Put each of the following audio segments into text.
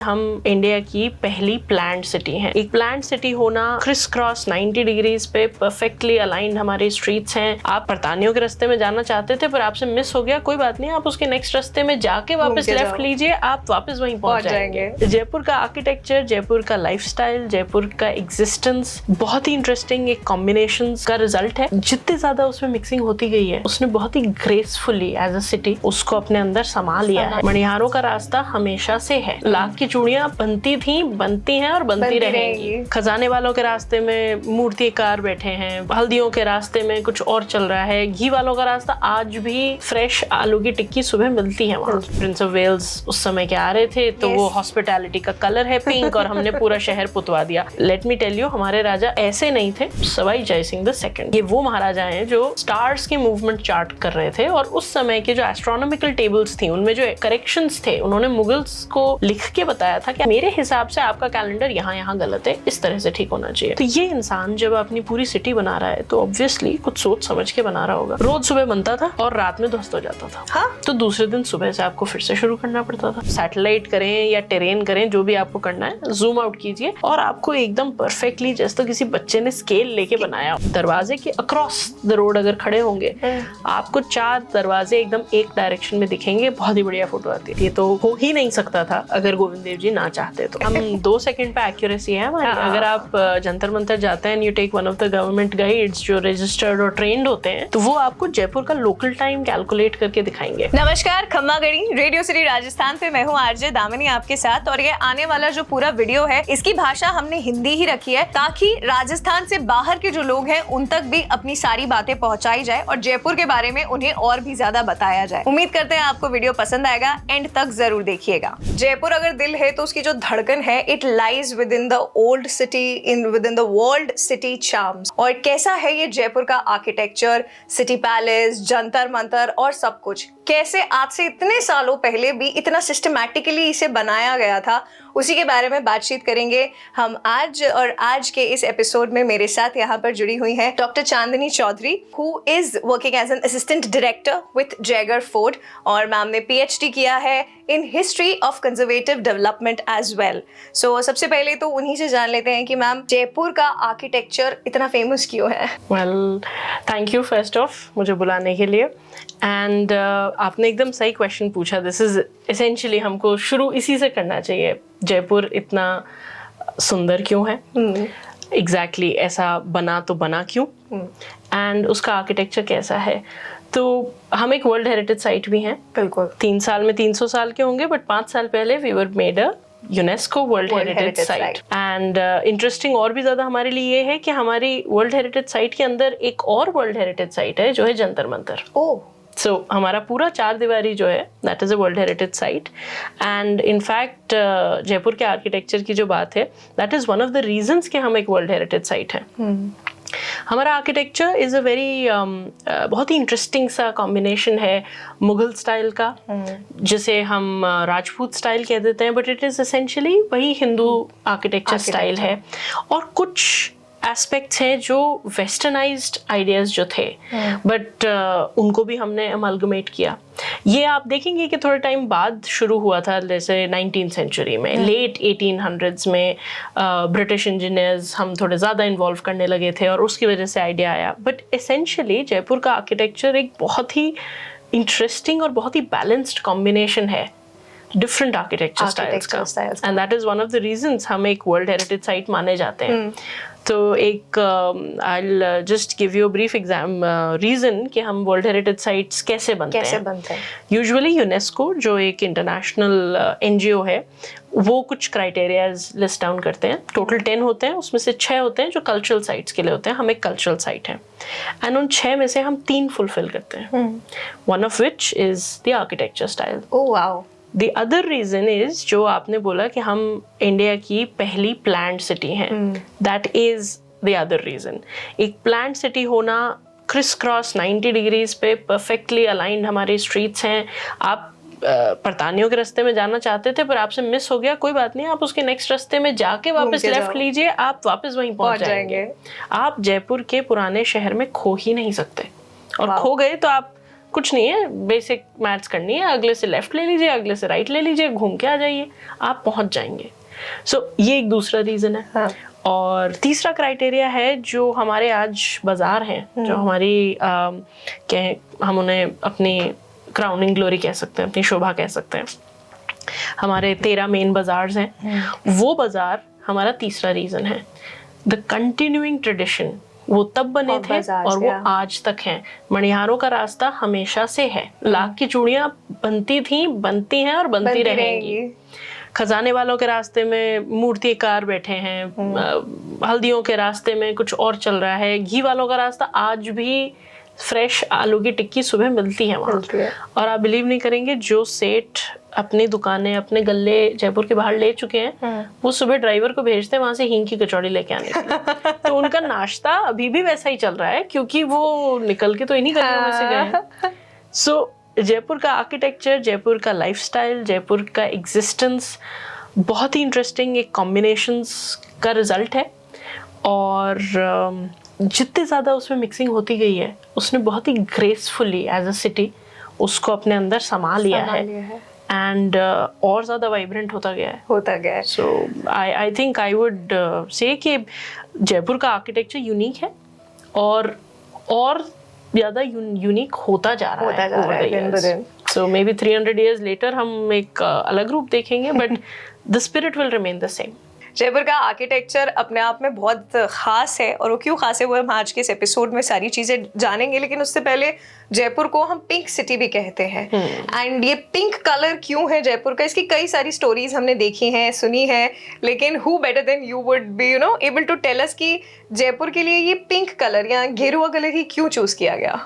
हम इंडिया की पहली प्लान्ड सिटी हैं। एक प्लान्ड सिटी होना, क्रिस क्रॉस 90 डिग्रीज पे परफेक्टली अलाइंड हमारे स्ट्रीट्स हैं। आप परतानियों के रास्ते में जाना चाहते थे पर आपसे मिस हो गया, कोई बात नहीं, आप उसके नेक्स्ट रास्ते में जाके वापस लेफ्ट लीजिए, आप वापस वहीं पहुंच जाएंगे। जयपुर का आर्किटेक्चर, जयपुर का लाइफस्टाइल, जयपुर का एग्जिस्टेंस बहुत ही इंटरेस्टिंग एक कॉम्बिनेशन का रिजल्ट है। जितने ज्यादा उसमें मिक्सिंग होती गई है, उसने बहुत ही ग्रेसफुली एज अ सिटी उसको अपने अंदर समा लिया है। मणिहारों का रास्ता हमेशा से है। लाख की चूड़ियां बनती थी, बनती हैं और बनती रहेंगी। खजाने वालों के रास्ते में मूर्तिकार बैठे हैं, हल्दियों के रास्ते में कुछ और चल रहा है, घी वालों का रास्ता आज भी फ्रेश आलू की टिक्की सुबह मिलती है वहाँ। प्रिंस ऑफ वेल्स उस समय के आ रहे थे तो वो हॉस्पिटैलिटी का कलर है पिंक और हमने पूरा शहर पुतवा दिया। लेट मी टेल यू, हमारे राजा ऐसे नहीं थे। सवाई जय सिंह द सेकंड, ये वो महाराजा हैं जो स्टार्स की मूवमेंट चार्ट कर रहे थे और उस समय के जो एस्ट्रोनॉमिकल टेबल्स थी उनमें जो करेक्शंस थे, उन्होंने मुगल्स को लिख के बताया था कि मेरे हिसाब से आपका कैलेंडर यहाँ गलत है, इस तरह से ठीक होना चाहिए। तो ये इंसान जब अपनी पूरी सिटी बना रहा है तो ऑब्वियसली कुछ सोच समझ के बना रहा होगा। रोज सुबह बनता था और रात में ध्वस्त हो जाता था। हाँ? तो दूसरे दिन सुबह से आपको फिर से शुरू करना पड़ता था। सैटेलाइट करें या टेरेन करें, जो भी आपको करना है, जूम आउट कीजिए और आपको एकदम परफेक्टली, जैसे तो किसी बच्चे ने स्केल लेके बनाया। दरवाजे के अक्रॉस द रोड अगर खड़े होंगे, आपको 4 दरवाजे एकदम एक डायरेक्शन में दिखेंगे। बहुत ही बढ़िया फोटो आती है। ये तो हो ही नहीं सकता था अगर गोविंद देव जी ना चाहते तो। हम 2 सेकंड पे एक्यूरेसी है हमारी। अगर आप जंतर मंतर जाते हैं, you take one of the government guides जो रजिस्टर्ड और ट्रेंड होते हैं, तो वो आपको जयपुर का लोकल टाइम कैलकुलेट करके दिखाएंगे। नमस्कार, खम्मा गढ़ी रेडियो सिटी राजस्थान पे मैं हूँ आरजे दामिनी आपके साथ। और ये आने वाला जो पूरा वीडियो है, इसकी भाषा हमने हिंदी ही रखी है ताकि राजस्थान से बाहर के जो लोग हैं उन तक भी अपनी सारी बातें पहुंचाई जाए और जयपुर के बारे में उन्हें और भी ज्यादा बताया जाए। उम्मीद करते हैं आपको वीडियो पसंद आएगा, एंड तक जरूर देखिएगा। जयपुर अगर दिल है तो उसकी जो धड़कन है, it lies with in the old city, within the world city charms. और कैसा है ये जयपुर का architecture, city palace, Jantar Mantar और सब कुछ, कैसे आज से इतने सालों पहले भी इतना सिस्टमैटिकली इसे बनाया गया था, उसी के बारे में बातचीत करेंगे हम आज। और आज के इस एपिसोड में मेरे साथ यहाँ पर जुड़ी हुई हैं doctor Chandni Chaudhary, who is working as an assistant director with Jaigarh fort, और मैम ने PhD किया है in history of conservative development as well. So सबसे पहले तो उन्हीं से जान लेते हैं कि मैम, जयपुर का आर्किटेक्चर इतना फेमस क्यों है? Well, thank you first of मुझे बुलाने के लिए। एंड आपने एकदम सही क्वेश्चन पूछा। दिस इज एसेंशियली, हमको शुरू इसी से करना चाहिए। जयपुर इतना सुंदर क्यों है, एग्जैक्टली ऐसा बना तो बना क्यों, एंड उसका आर्किटेक्चर कैसा है। तो हम एक वर्ल्ड हेरिटेज साइट भी हैं। बिल्कुल 3 साल में 300 साल के होंगे, बट 5 साल पहले we were made a UNESCO world heritage site. And interesting और भी ज्यादा हमारे लिए ये है कि हमारी वर्ल्ड हेरिटेज साइट के अंदर एक और वर्ल्ड हेरिटेज साइट है जो है जंतर मंतर। सो हमारा पूरा 4 दीवारी जो है, that is a world heritage site. And in fact Jaipur के आर्किटेक्चर की जो बात है, that is one of the reasons कि हम एक वर्ल्ड हेरिटेज साइट है। हमारा आर्किटेक्चर इज अ वेरी बहुत ही इंटरेस्टिंग सा कॉम्बिनेशन है मुगल स्टाइल का, जिसे हम राजपूत स्टाइल कह देते हैं, बट इट इज एसेंशियली वही हिंदू आर्किटेक्चर स्टाइल है। और कुछ एस्पेक्ट्स हैं जो वेस्टर्नाइज्ड आइडियाज जो थे, बट उनको भी हमने अमलगमेट किया। ये आप देखेंगे कि थोड़े टाइम बाद शुरू हुआ था, जैसे 19th सेंचुरी में, लेट 1800s में ब्रिटिश इंजीनियर्स हम थोड़े ज़्यादा इन्वॉल्व करने लगे थे और उसकी वजह से आइडिया आया। बट एसेंशियली जयपुर का आर्किटेक्चर एक बहुत ही इंटरेस्टिंग और बहुत ही बैलेंस्ड कॉम्बिनेशन है डिफरेंट आर्किटेक्चर स्टाइल्स का, and that is one of the reasons हम एक वर्ल्ड हेरिटेज साइट माने जाते हैं। तो एक I will just give you a brief reason कि हम वर्ल्ड हेरिटेज साइट्स कैसे बनते हैं। यूजुअली यूनेस्को जो एक इंटरनेशनल NGO है, वो कुछ क्राइटेरियाज लिस्ट डाउन करते हैं। टोटल 10 होते हैं, उसमें से 6 होते हैं जो कल्चरल साइट्स के लिए होते हैं। हम एक कल्चरल साइट है, एंड उन 6 में से हम 3 फुलफिल करते हैं, one of which is the architecture style. Oh wow. The other reason is जो आपने बोला कि हम इंडिया की पहली प्लान्ड सिटी हैं, that is the other reason। एक प्लान्ड सिटी होना, क्रिस क्रॉस 90 डिग्रीज पे परफेक्टली अलाइंड हमारे स्ट्रीट्स हैं। आप परतानियों के रास्ते में जाना चाहते थे पर आपसे मिस हो गया, कोई बात नहीं, आप उसके नेक्स्ट रास्ते में जाके वापस लेफ्ट लीजिए, आप वापस वहीं पहुंच जाएंगे। आप जयपुर के पुराने शहर में खो ही नहीं सकते, और खो गए तो आप कुछ नहीं है, बेसिक मैथ्स करनी है, अगले से लेफ्ट ले लीजिए, अगले से राइट ले लीजिए, घूम के आ जाइए, आप पहुंच जाएंगे। सो ये एक दूसरा रीज़न है। हाँ। और तीसरा क्राइटेरिया है जो हमारे आज बाजार हैं, जो हमारी हम उन्हें अपनी क्राउनिंग ग्लोरी कह सकते हैं, अपनी शोभा कह सकते हैं। हमारे 13 मेन बाजार्स हैं, वो बाजार हमारा तीसरा रीज़न है। द कंटिन्यूइंग ट्रेडिशन, वो तब बने थे और वो आज तक हैं। मणिहारों का रास्ता हमेशा से है, लाख की चूड़ियां बनती थी, बनती हैं और बनती रहेंगी। खजाने वालों के रास्ते में मूर्तिकार बैठे हैं, हल्दियों के रास्ते में कुछ और चल रहा है, घी वालों का रास्ता आज भी फ्रेश आलू की टिक्की सुबह मिलती है वहाँ। और आप बिलीव नहीं करेंगे, जो सेठ अपनी दुकानें, अपने गल्ले जयपुर के बाहर ले चुके हैं, वो सुबह ड्राइवर को भेजते हैं वहां से हींग की कचौड़ी लेके आने के लिए। तो उनका नाश्ता अभी भी वैसा ही चल रहा है, क्योंकि वो निकल के तो इन्हीं गलियों में से गए हैं। सो जयपुर का आर्किटेक्चर, जयपुर का लाइफस्टाइल, जयपुर का एग्जिस्टेंस बहुत ही इंटरेस्टिंग एक कॉम्बिनेशंस का रिजल्ट है। और जितने ज़्यादा उसमें मिक्सिंग होती गई है, उसने बहुत ही ग्रेसफुली एज अ सिटी उसको अपने अंदर समा लिया है एंड और ज़्यादा वाइब्रेंट होता गया है। सो I think I would say कि जयपुर का आर्किटेक्चर यूनिक है और ज़्यादा यूनिक होता जा रहा है। सो मे बी 300 years later हम एक अलग रूप देखेंगे, but the spirit will remain the same. Jaipur का आर्किटेक्चर अपने आप में बहुत ख़ास है, और वो क्यों ख़ास है वो हम आज के इस एपिसोड में सारी चीज़ें जानेंगे। लेकिन उससे पहले जयपुर को हम पिंक सिटी भी कहते हैं, एंड ये पिंक कलर क्यों है जयपुर का, इसकी कई सारी स्टोरीज हमने देखी हैं, सुनी है, लेकिन who better than you would be able to tell us कि जयपुर के लिए ये पिंक कलर या गेरुआ कलर ही क्यों चूज़ किया गया।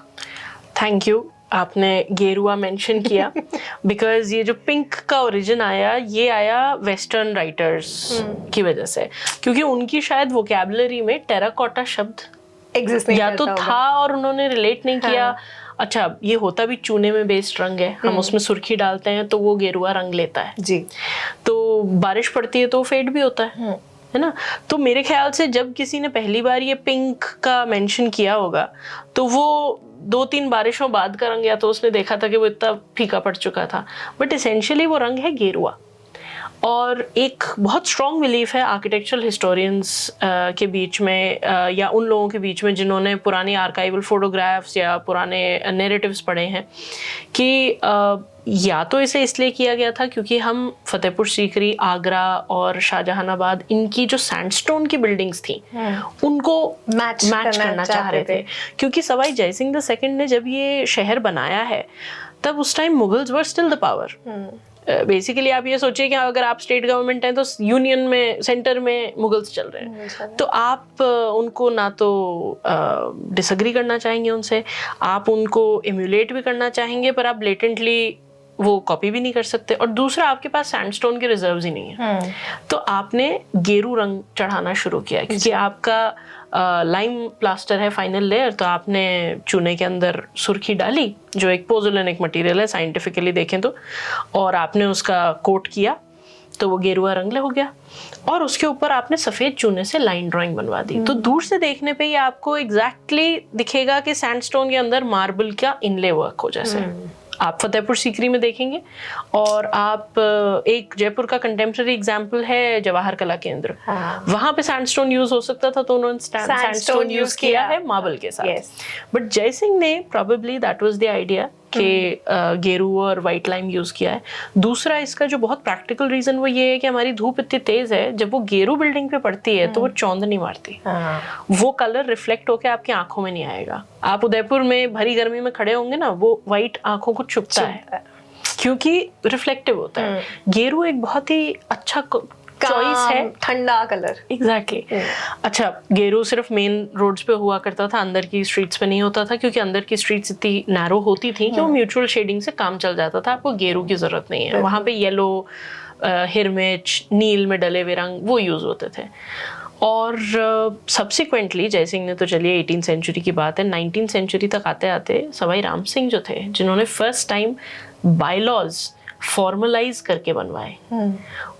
थैंक यू, आपने गेरुआ मेंशन किया, बिकॉज ये जो पिंक का ओरिजिन आया, ये आया वेस्टर्न राइटर्स की वजह से, क्योंकि उनकी शायद वोकैबुलरी में टेराकोटा शब्द एग्जिस्ट नहीं या तो था और उन्होंने रिलेट नहीं किया। अच्छा, ये होता भी चूने में बेस्ड रंग है, हम उसमें सुर्खी डालते हैं तो वो गेरुआ रंग लेता है जी। तो बारिश पड़ती है तो फेड भी होता है ना। तो मेरे ख्याल से जब किसी ने पहली बार ये पिंक का मेंशन किया होगा, तो वो 2-3 बारिशों बाद का रंग, या तो उसने देखा था कि वो इतना फीका पड़ चुका था, बट एसेंशियली वो रंग है गेरुआ। और एक बहुत स्ट्रॉन्ग बिलीफ है आर्किटेक्चरल हिस्टोरियंस के बीच में, या उन लोगों के बीच में जिन्होंने पुरानी आर्काइवल फोटोग्राफ्स या पुराने नैरेटिव्स पढ़े हैं, कि या तो इसे इसलिए किया गया था क्योंकि हम फतेहपुर सीकरी, आगरा और शाहजहानाबाद, इनकी जो सैंडस्टोन की बिल्डिंग्स थी उनको मैच करना चाह रहे थे। क्योंकि सवाई जयसिंह II ने जब ये शहर बनाया है, तब उस time Mughals were still the power. Basically आप ये सोचिए कि अगर आप स्टेट गवर्नमेंट हैं तो यूनियन में, सेंटर में मुगल्स चल रहे हैं, तो आप उनको ना तो डिसएग्री करना चाहेंगे उनसे, आप उनको एम्यूलेट भी करना चाहेंगे, पर आप ब्लेटेंटली वो कॉपी भी नहीं कर सकते। और दूसरा, आपके पास सैंडस्टोन के रिजर्व्स ही नहीं है, तो आपने गेरू रंग चढ़ाना शुरू किया, क्योंकि आपका लाइम प्लास्टर है फाइनल लेयर, तो आपने चूने के अंदर सुर्खी डाली, जो एक पोज़ोलेनिक मटेरियल है साइंटिफिकली देखें तो, और आपने उसका कोट किया, तो वो गेरुआ रंग हो गया। और उसके ऊपर आपने सफ़ेद चूने से लाइन ड्राइंग बनवा दी, तो दूर से देखने पे ही आपको एग्जैक्टली दिखेगा कि सैंडस्टोन के अंदर मार्बल का इनले वर्क हो जैसे आप फतेहपुर सीकरी में देखेंगे। और आप एक जयपुर का कंटेम्प्रेरी एग्जाम्पल है जवाहर कला केंद्र, वहां पे सैंडस्टोन यूज हो सकता था, तो उन्होंने सैंडस्टोन यूज किया है मार्बल के साथ। बट जयसिंह ने probably that was the idea कि गेरू और वाइट लाइम यूज किया है। दूसरा, इसका जो बहुत प्रैक्टिकल रीजन वो ये है कि हमारी धूप इतनी तेज है, जब वो गेरू बिल्डिंग पे पड़ती है तो वो चौंध नहीं मारती, वो कलर रिफ्लेक्ट होके आपकी आंखों में नहीं आएगा। आप उदयपुर में भरी गर्मी में खड़े होंगे ना, वो वाइट आंखों को चुभता है क्योंकि रिफ्लेक्टिव होता है। गेरू एक बहुत ही अच्छा चॉइस है, ठंडा कलर। एग्जैक्टली। अच्छा, गेरू सिर्फ मेन रोड्स पे हुआ करता था, अंदर की स्ट्रीट्स पे नहीं होता था, क्योंकि अंदर की स्ट्रीट्स इतनी नैरो होती थी कि वो म्यूचुअल शेडिंग से काम चल जाता था, आपको गेरू की जरूरत नहीं है। वहाँ पे येलो, हिरमिच, नील में डले हुए रंग वो यूज होते थे। और सब्सिक्वेंटली जयसिंह ने तो, चलिए 18th सेंचुरी की बात है, 19th सेंचुरी तक आते आते सवाई राम सिंह जो थे, जिन्होंने फर्स्ट टाइम बायलॉज फॉर्मलाइज करके बनवाए,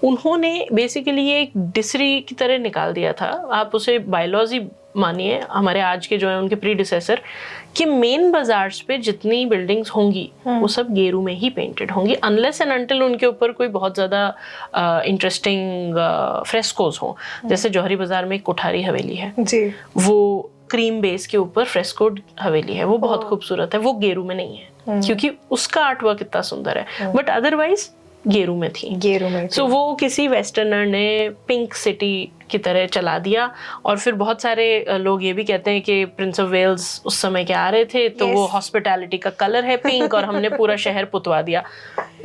उन्होंने बेसिकली ये एक डिसरी की तरह निकाल दिया था। आप उसे बायलॉज ही मानिए हमारे आज के जो है उनके प्रीडिसेसर, कि मेन बाजार्स पे जितनी बिल्डिंग्स होंगी वो सब गेरू में ही पेंटेड होंगी, अनलेस एंड अनटिल उनके ऊपर कोई बहुत ज़्यादा इंटरेस्टिंग फ्रेस्कोज हों। जैसे जौहरी बाजार में एक कोठारी हवेली है जी, वो क्रीम बेस के ऊपर फ्रेस्कोड हवेली है, वो बहुत खूबसूरत है, वो गेरू में नहीं है क्योंकि उसका आर्ट वर्क इतना सुंदर है, बट अदरवाइज गेरू में थी। गेरू में सो वो किसी वेस्टर्नर ने पिंक सिटी की तरह चला दिया। और फिर बहुत सारे लोग ये भी कहते हैं कि प्रिंस ऑफ वेल्स उस समय के आ रहे थे तो वो हॉस्पिटैलिटी का कलर है पिंक और हमने पूरा शहर पुतवा दिया।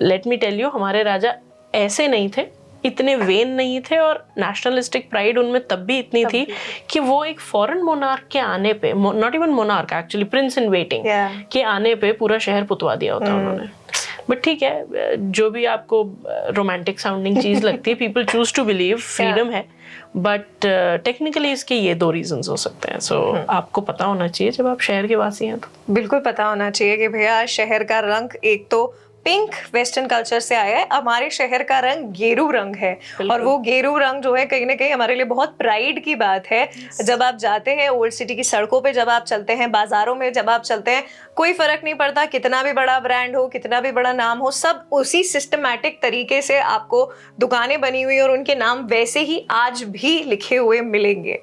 लेट मी टेल यू, हमारे राजा ऐसे नहीं थे, इतने वेन नहीं थे, और नेशनलिस्टिक प्राइड उनमें तब भी इतनी थी कि वो एक फॉरेन मोनार्क के आने पे, not even monarch actually, Prince in waiting के आने पे पूरा शहर पुतवा दिया होता उन्होंने। बट ठीक है, जो भी आपको रोमांटिक साउंडिंग चीज लगती है, people choose to believe, freedom है, बट टेक्निकली इसके ये 2 रीजंस हो सकते हैं। सो आपको पता होना चाहिए जब आप शहर के वासी हैं तो। बिल्कुल पता होना चाहिए कि भैया शहर का रंग एक तो पिंक वेस्टर्न कल्चर से आया है, हमारे शहर का रंग गेरू रंग है, और वो गेरू रंग जो है कहीं ना कहीं हमारे लिए बहुत प्राइड की बात है। जब आप जाते हैं ओल्ड सिटी की सड़कों पे, जब आप चलते हैं बाजारों में, जब आप चलते हैं, कोई फर्क नहीं पड़ता कितना भी बड़ा ब्रांड हो, कितना भी बड़ा नाम हो, सब उसी सिस्टमैटिक तरीके से आपको दुकानें बनी हुई और उनके नाम वैसे ही आज भी लिखे हुए मिलेंगे।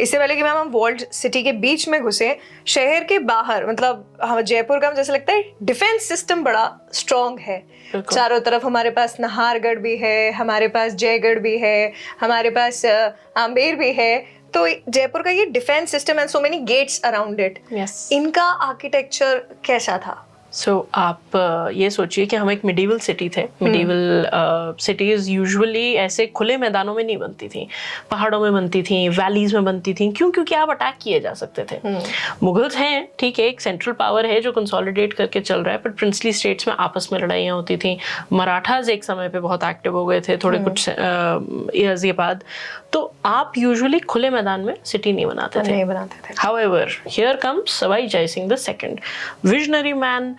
इससे पहले कि मैम हम वर्ल्ड सिटी के बीच में घुसे, शहर के बाहर मतलब हम जयपुर का जैसे लगता है डिफेंस सिस्टम बड़ा स्ट्रॉन्ग है। चारों तरफ हमारे पास नाहरगढ़ भी है, हमारे पास जयगढ़ भी है, हमारे पास आमेर भी है। तो जयपुर का ये defence system and so many gates around it, इनका आर्किटेक्चर कैसा था? सो आप ये सोचिए कि हम एक मिडीवल सिटी थे। मिडीवल सिटीज यूजुअली ऐसे खुले मैदानों में नहीं बनती थी, पहाड़ों में बनती थी, वैलीज में बनती थी। क्यों? क्योंकि आप अटैक किए जा सकते थे। मुगल्स हैं, ठीक है, एक सेंट्रल पावर है जो कंसोलिडेट करके चल रहा है, पर प्रिंसली स्टेट्स में आपस में लड़ाइयाँ होती थी। मराठाज एक समय पे बहुत एक्टिव हो गए थे थोड़े कुछ ईयर्स के बाद। तो आप यूजुअली खुले मैदान में सिटी नहीं बनाते थे। However here comes Sawai Jai Singh the second, visionary man,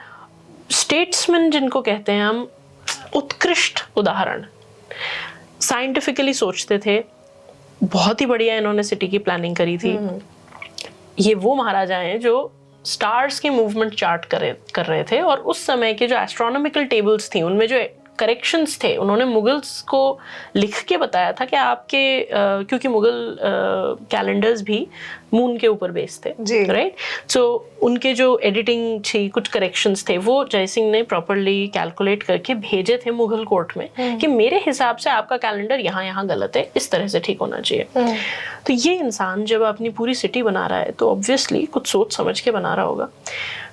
statesman जिनको कहते हैं हम, उत्कृष्ट उदाहरण। साइंटिफिकली सोचते थे, बहुत ही बढ़िया इन्होंने सिटी की प्लानिंग करी थी। ये वो महाराजा हैं जो स्टार्स के मूवमेंट चार्ट कर रहे थे, और उस समय के जो एस्ट्रोनॉमिकल टेबल्स थी उनमें जो करेक्शंस थे उन्होंने मुगल्स को लिख के बताया था कि आपके क्योंकि मुगल कैलेंडर्स भी मून के ऊपर बेस्ड थे, राइट? सो उनके जो एडिटिंग थी, कुछ करेक्शंस थे, वो जयसिंह ने प्रॉपरली कैलकुलेट करके भेजे थे मुगल कोर्ट में कि मेरे हिसाब से आपका कैलेंडर यहाँ गलत है, इस तरह से ठीक होना चाहिए। तो ये इंसान जब अपनी पूरी सिटी बना रहा है तो ऑब्वियसली कुछ सोच समझ के बना रहा होगा।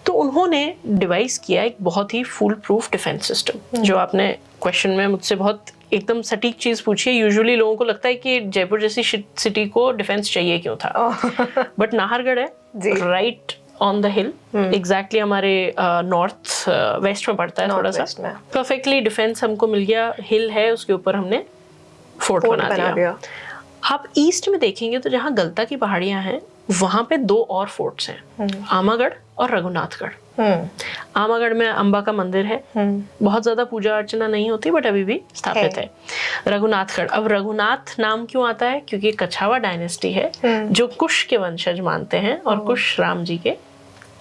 तो उन्होंने डिवाइस किया एक बहुत ही फुल प्रूफ डिफेंस सिस्टम। जो आपने क्वेश्चन में मुझसे बहुत एकदम सटीक चीज पूछी है। यूजुअली लोगों को लगता है कि जयपुर जैसी सिटी को डिफेंस चाहिए क्यों था, बट नाहरगढ़ है right on the hill, exactly हमारे नॉर्थ वेस्ट में पड़ता है, थोड़ा सा परफेक्टली डिफेंस हमको मिल गया। हिल है, उसके ऊपर हमने फोर्ट बना दिया। आप ईस्ट में देखेंगे तो जहाँ गलता की पहाड़ियां हैं वहां पे 2 और फोर्ट्स हैं, आमागढ़ और रघुनाथगढ़। आमागढ़ में अंबा का मंदिर है, बहुत ज्यादा पूजा अर्चना नहीं होती बट अभी भी स्थापित है। रघुनाथगढ़, अब रघुनाथ नाम क्यों आता है? क्योंकि कछावा डायनेस्टी है जो कुश के वंशज मानते हैं, और कुश राम जी के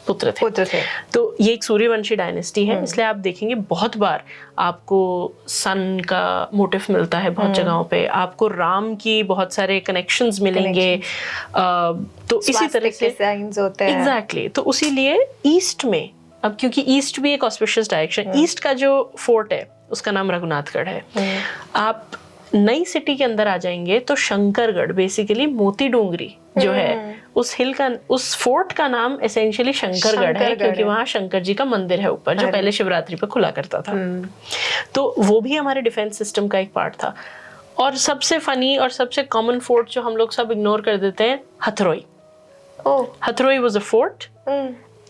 पुत्र थे। तो ये एक सूर्यवंशी डायनेस्टी है, इसलिए आप देखेंगे बहुत बार आपको सन का मोटिव मिलता है बहुत जगहों पे, आपको राम की बहुत सारे कनेक्शंस मिलेंगे। तो इसी तरह से साइंस होते हैं। एग्जैक्टली। तो उसीलिए ईस्ट में, अब क्योंकि ईस्ट भी एक ऑस्पिशियस डायरेक्शन, ईस्ट का जो फोर्ट है उसका नाम रघुनाथगढ़ है। आप नई सिटी के अंदर आ जाएंगे तो शंकरगढ़, बेसिकली मोती डोंगरी जो है, उस हिल का, उस फोर्ट का नाम एसेंशियली शंकरगढ़ है, क्योंकि वहां शंकर जी का मंदिर है ऊपर, जो पहले शिवरात्रि पे खुला करता था। तो वो भी हमारे डिफेंस सिस्टम का एक पार्ट था। और सबसे फनी और सबसे कॉमन फोर्ट जो हम लोग सब इग्नोर कर देते हैं, Hathroi. Hathroi was a fort,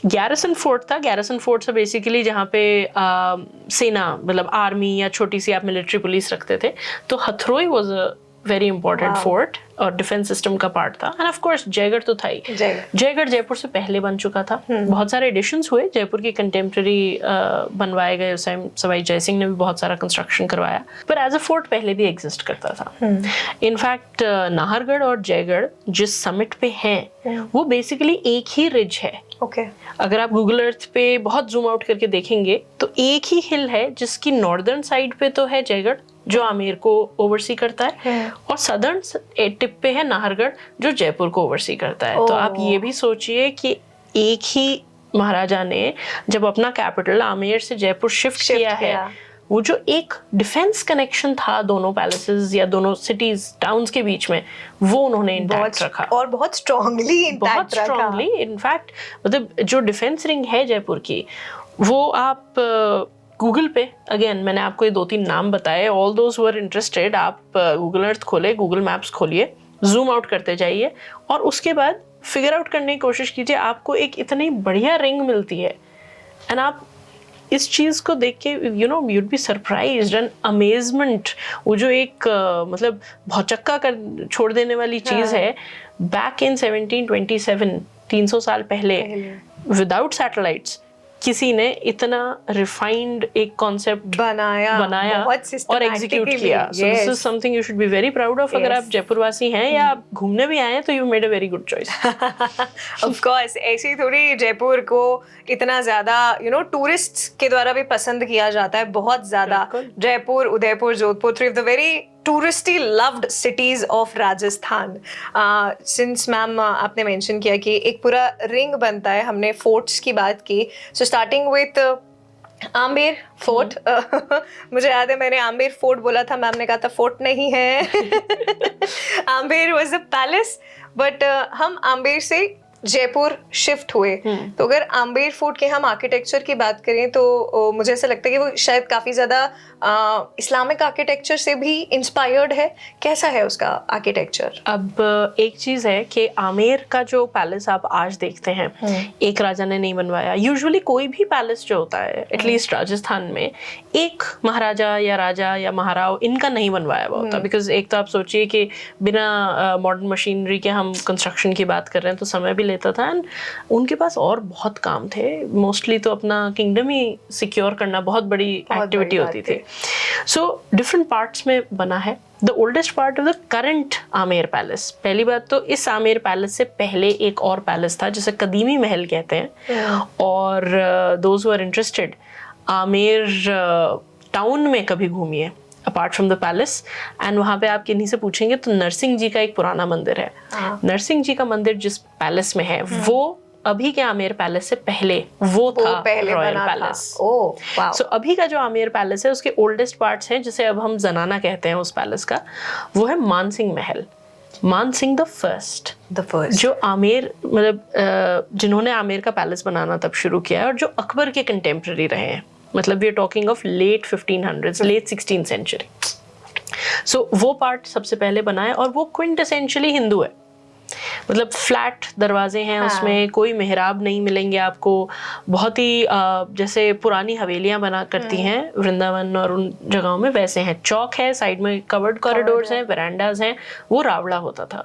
garrison fort था। गैरिसन फोर्ट से बेसिकली जहाँ पे सेना, मतलब आर्मी या छोटी सी आप मिलिट्री पुलिस रखते थे। तो Hathroi was a very important Wow. Fort और डिफेंस सिस्टम का पार्ट था। एंड ऑफ कोर्स जयगढ़ तो था ही। जयगढ़ जयपुर से पहले बन चुका था। बहुत सारे एडिशंस हुए, जयपुर के कंटेम्प्रेरी बनवाए गए उस टाइम। सवाई जयसिंह ने भी बहुत सारा कंस्ट्रक्शन करवाया, पर एज अ फोर्ट पहले भी एग्जिस्ट करता था। इनफैक्ट नाहरगढ़ और जयगढ़ जिस समिट पे हैं वो बेसिकली एक ही रिज है। ओके। अगर आप गूगल अर्थ पे बहुत जूम आउट करके देखेंगे तो एक ही हिल है जिसकी नॉर्दर्न साइड पे तो है जयगढ़ जो आमेर को ओवरसी करता है, और सदर्न टिप पे है नाहरगढ़ जो जयपुर को ओवरसी करता है। तो आप ये भी सोचिए कि एक ही महाराजा ने जब अपना कैपिटल आमेर से जयपुर शिफ्ट किया है, वो जो एक डिफेंस कनेक्शन था दोनों पैलेसेस या दोनों सिटीज टाउन्स के बीच में, वो उन्होंने इंटैक्ट रखा, और बहुत स्ट्रांगली इंटैक्ट रखा। स्ट्रांगली इनफैक्ट मतलब जो डिफेंस रिंग है जयपुर की, वो आप गूगल पे, अगेन मैंने आपको ये 2-3 नाम बताए, all those who are interested, आप गूगल अर्थ खोले, गूगल मैप्स खोलिए, जूम आउट करते जाइए और उसके बाद फिगर आउट करने की कोशिश कीजिए। आपको एक इतनी बढ़िया रिंग मिलती है एंड आप इस चीज को देख के you'd be surprised and amazement। वो जो एक मतलब भौचक्का कर छोड़ देने वाली चीज है, बैक इन 1727 300 साल पहले विदाउट सैटेलाइट्स किसी ने इतना रिफाइंड एक कॉन्सेप्ट बनाया और एग्जीक्यूट किया। So this is something you should be very proud of. अगर आप जयपुर वासी हैं या आप घूमने भी आए हैं तो you made a very good choice. Of course ऐसे ही थोड़ी जयपुर को इतना ज्यादा टूरिस्ट्स के द्वारा भी पसंद किया जाता है, बहुत ज्यादा। Jaipur, Udaipur, Jodhpur, 3 of the very touristy loved cities of Rajasthan. Since ma'am आपने मेंशन किया कि एक पूरा रिंग बनता है, हमने फोर्ट्स की बात की, so starting with Amer fort. मुझे याद है मैंने आमेर फोर्ट बोला था, मैम ने कहा था फोर्ट नहीं है। Amer was a palace, but हम आमेर से जयपुर शिफ्ट हुए। तो अगर आमेर फोर्ट के हम आर्किटेक्चर की बात करें तो मुझे ऐसा लगता है कि वो शायद काफ़ी ज़्यादा इस्लामिक आर्किटेक्चर से भी इंस्पायर्ड है। कैसा है उसका आर्किटेक्चर? अब एक चीज़ है कि आमेर का जो पैलेस आप आज देखते हैं, एक राजा ने नहीं बनवाया। यूजुअली कोई भी पैलेस जो होता है एटलीस्ट राजस्थान में, एक महाराजा या राजा या महाराव इनका नहीं बनवाया हुआ होता। बिकॉज एक तो आप सोचिए कि बिना मॉडर्न मशीनरी के हम कंस्ट्रक्शन की बात कर रहे हैं तो समय भी लेता था, एंड उनके पास और बहुत काम थे। मोस्टली तो अपना किंगडम ही सिक्योर करना बहुत बड़ी एक्टिविटी होती थी। सो डिफरेंट पार्ट्स में बना है। The oldest part of the current Amer palace, पहली बात तो इस आमेर पैलेस से पहले एक और पैलेस था जिसे कदीमी महल कहते हैं। और those who are interested, Amer town में कभी घूमिए apart from the palace, and वहाँ पे आप किन्हीं से पूछेंगे तो नरसिंह जी का एक पुराना मंदिर है। नरसिंह जी का मंदिर जिस पैलेस में है वो अभी के आमेर पैलेस से पहले वो था रॉयल पैलेस। सो अभी का जो आमेर पैलेस है उसके ओल्डेस्ट पार्ट्स हैं, जिसे अब हम जनाना कहते हैं उस पैलेस का, वो है मानसिंह महल। मानसिंह द फर्स्ट जो आमेर मतलब जिन्होंने आमेर का पैलेस बनाना तब शुरू किया है, और जो अकबर के कंटेम्प्रेरी रहे हैं। मतलब we are talking of late 1500s, late 16th century. So वो पार्ट सबसे पहले बना है और वो क्विंटेसेंशियली हिंदू है। मतलब फ्लैट दरवाजे हैं, उसमें कोई मेहराब नहीं मिलेंगे आपको। बहुत ही जैसे पुरानी हवेलियां बना करती हैं वृंदावन और उन जगहों में, वैसे हैं। चौक है, साइड में कवर्ड कॉरिडोर्स हैं, वेरांडाज हैं, वो रावड़ा होता था।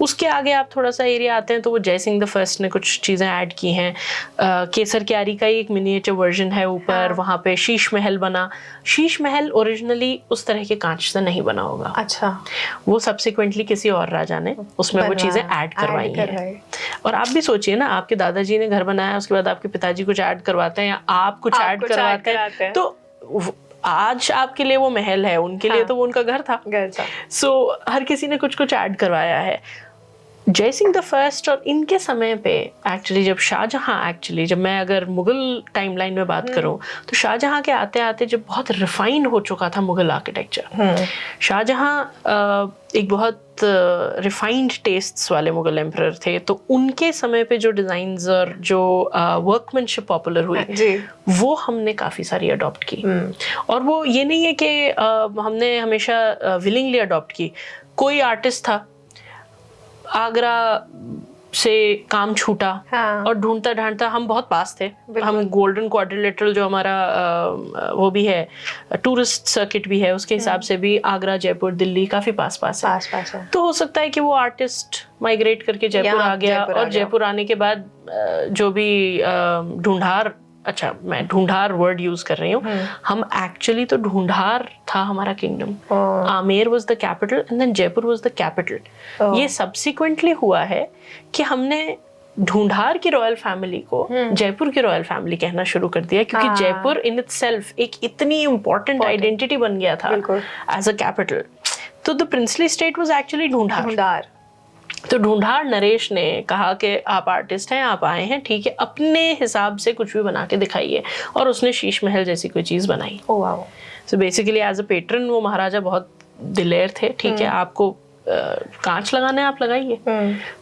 उसके आगे आप थोड़ा सा एरिया आते हैं तो वो जयसिंह द फर्स्ट ने कुछ चीज़ें ऐड की हैं। केसर क्यारी का ही एक मिनिएचर वर्जन है ऊपर। वहाँ पे शीश महल बना। शीश महल ओरिजिनली उस तरह के कांच से नहीं बना होगा। अच्छा, वो सब्सिक्वेंटली किसी और राजा ने उसमें वो चीजें ऐड करवाई हैं। और आप भी सोचिए ना, आपके दादाजी ने घर बनाया, उसके बाद आपके पिताजी कुछ ऐड करवाते हैं या आप कुछ ऐड करवाते हैं, तो आज आपके लिए वो महल है, उनके लिए तो वो उनका घर था। सो हर किसी ने कुछ कुछ ऐड करवाया है। जयसिंह द फर्स्ट और इनके समय पे एक्चुअली जब मैं अगर मुगल टाइमलाइन में बात करूं तो शाहजहां के आते आते जब बहुत रिफाइंड हो चुका था मुगल आर्किटेक्चर। शाहजहां एक बहुत रिफाइंड टेस्ट्स वाले मुगल एम्परर थे, तो उनके समय पे जो डिजाइन्स और जो वर्कमैनशिप पॉपुलर हुई वो हमने काफ़ी सारी अडॉप्ट की। और वो ये नहीं है कि हमने हमेशा विलिंगली अडॉप्ट की। कोई आर्टिस्ट था, आगरा से काम छूटा हाँ। और ढूंढता ढांढता हम बहुत पास थे। हम गोल्डन क्वाड्रिलेटरल जो हमारा वो भी है, टूरिस्ट सर्किट भी है, उसके हिसाब से भी आगरा, जयपुर, दिल्ली काफी पास है। तो हो सकता है कि वो आर्टिस्ट माइग्रेट करके जयपुर आ गया, और जयपुर आने के बाद जो भी मैं ढूंढार वर्ड यूज कर रही हूँ, हम एक्चुअली तो ढूंढार था हमारा kingdom. Amer was the capital and then Jaipur was the capital. ये सब्सिक्वेंटली हुआ है कि हमने ढूंढार की रॉयल फैमिली को जयपुर की रॉयल फैमिली कहना शुरू कर दिया, क्योंकि जयपुर इन इटसेल्फ एक इतनी इंपॉर्टेंट आइडेंटिटी बन गया था एज अ कैपिटल। तो the princely state was actually Dhundhar. तो ढूंढार नरेश ने कहा कि आप आर्टिस्ट हैं, आप आए हैं, ठीक है, अपने हिसाब से कुछ भी बना के दिखाइए, और उसने शीश महल जैसी कोई चीज बनाई। So basically as a patron वो महाराजा बहुत दिलेर थे, ठीक है, आपको कांच लगाना है आप लगाइए।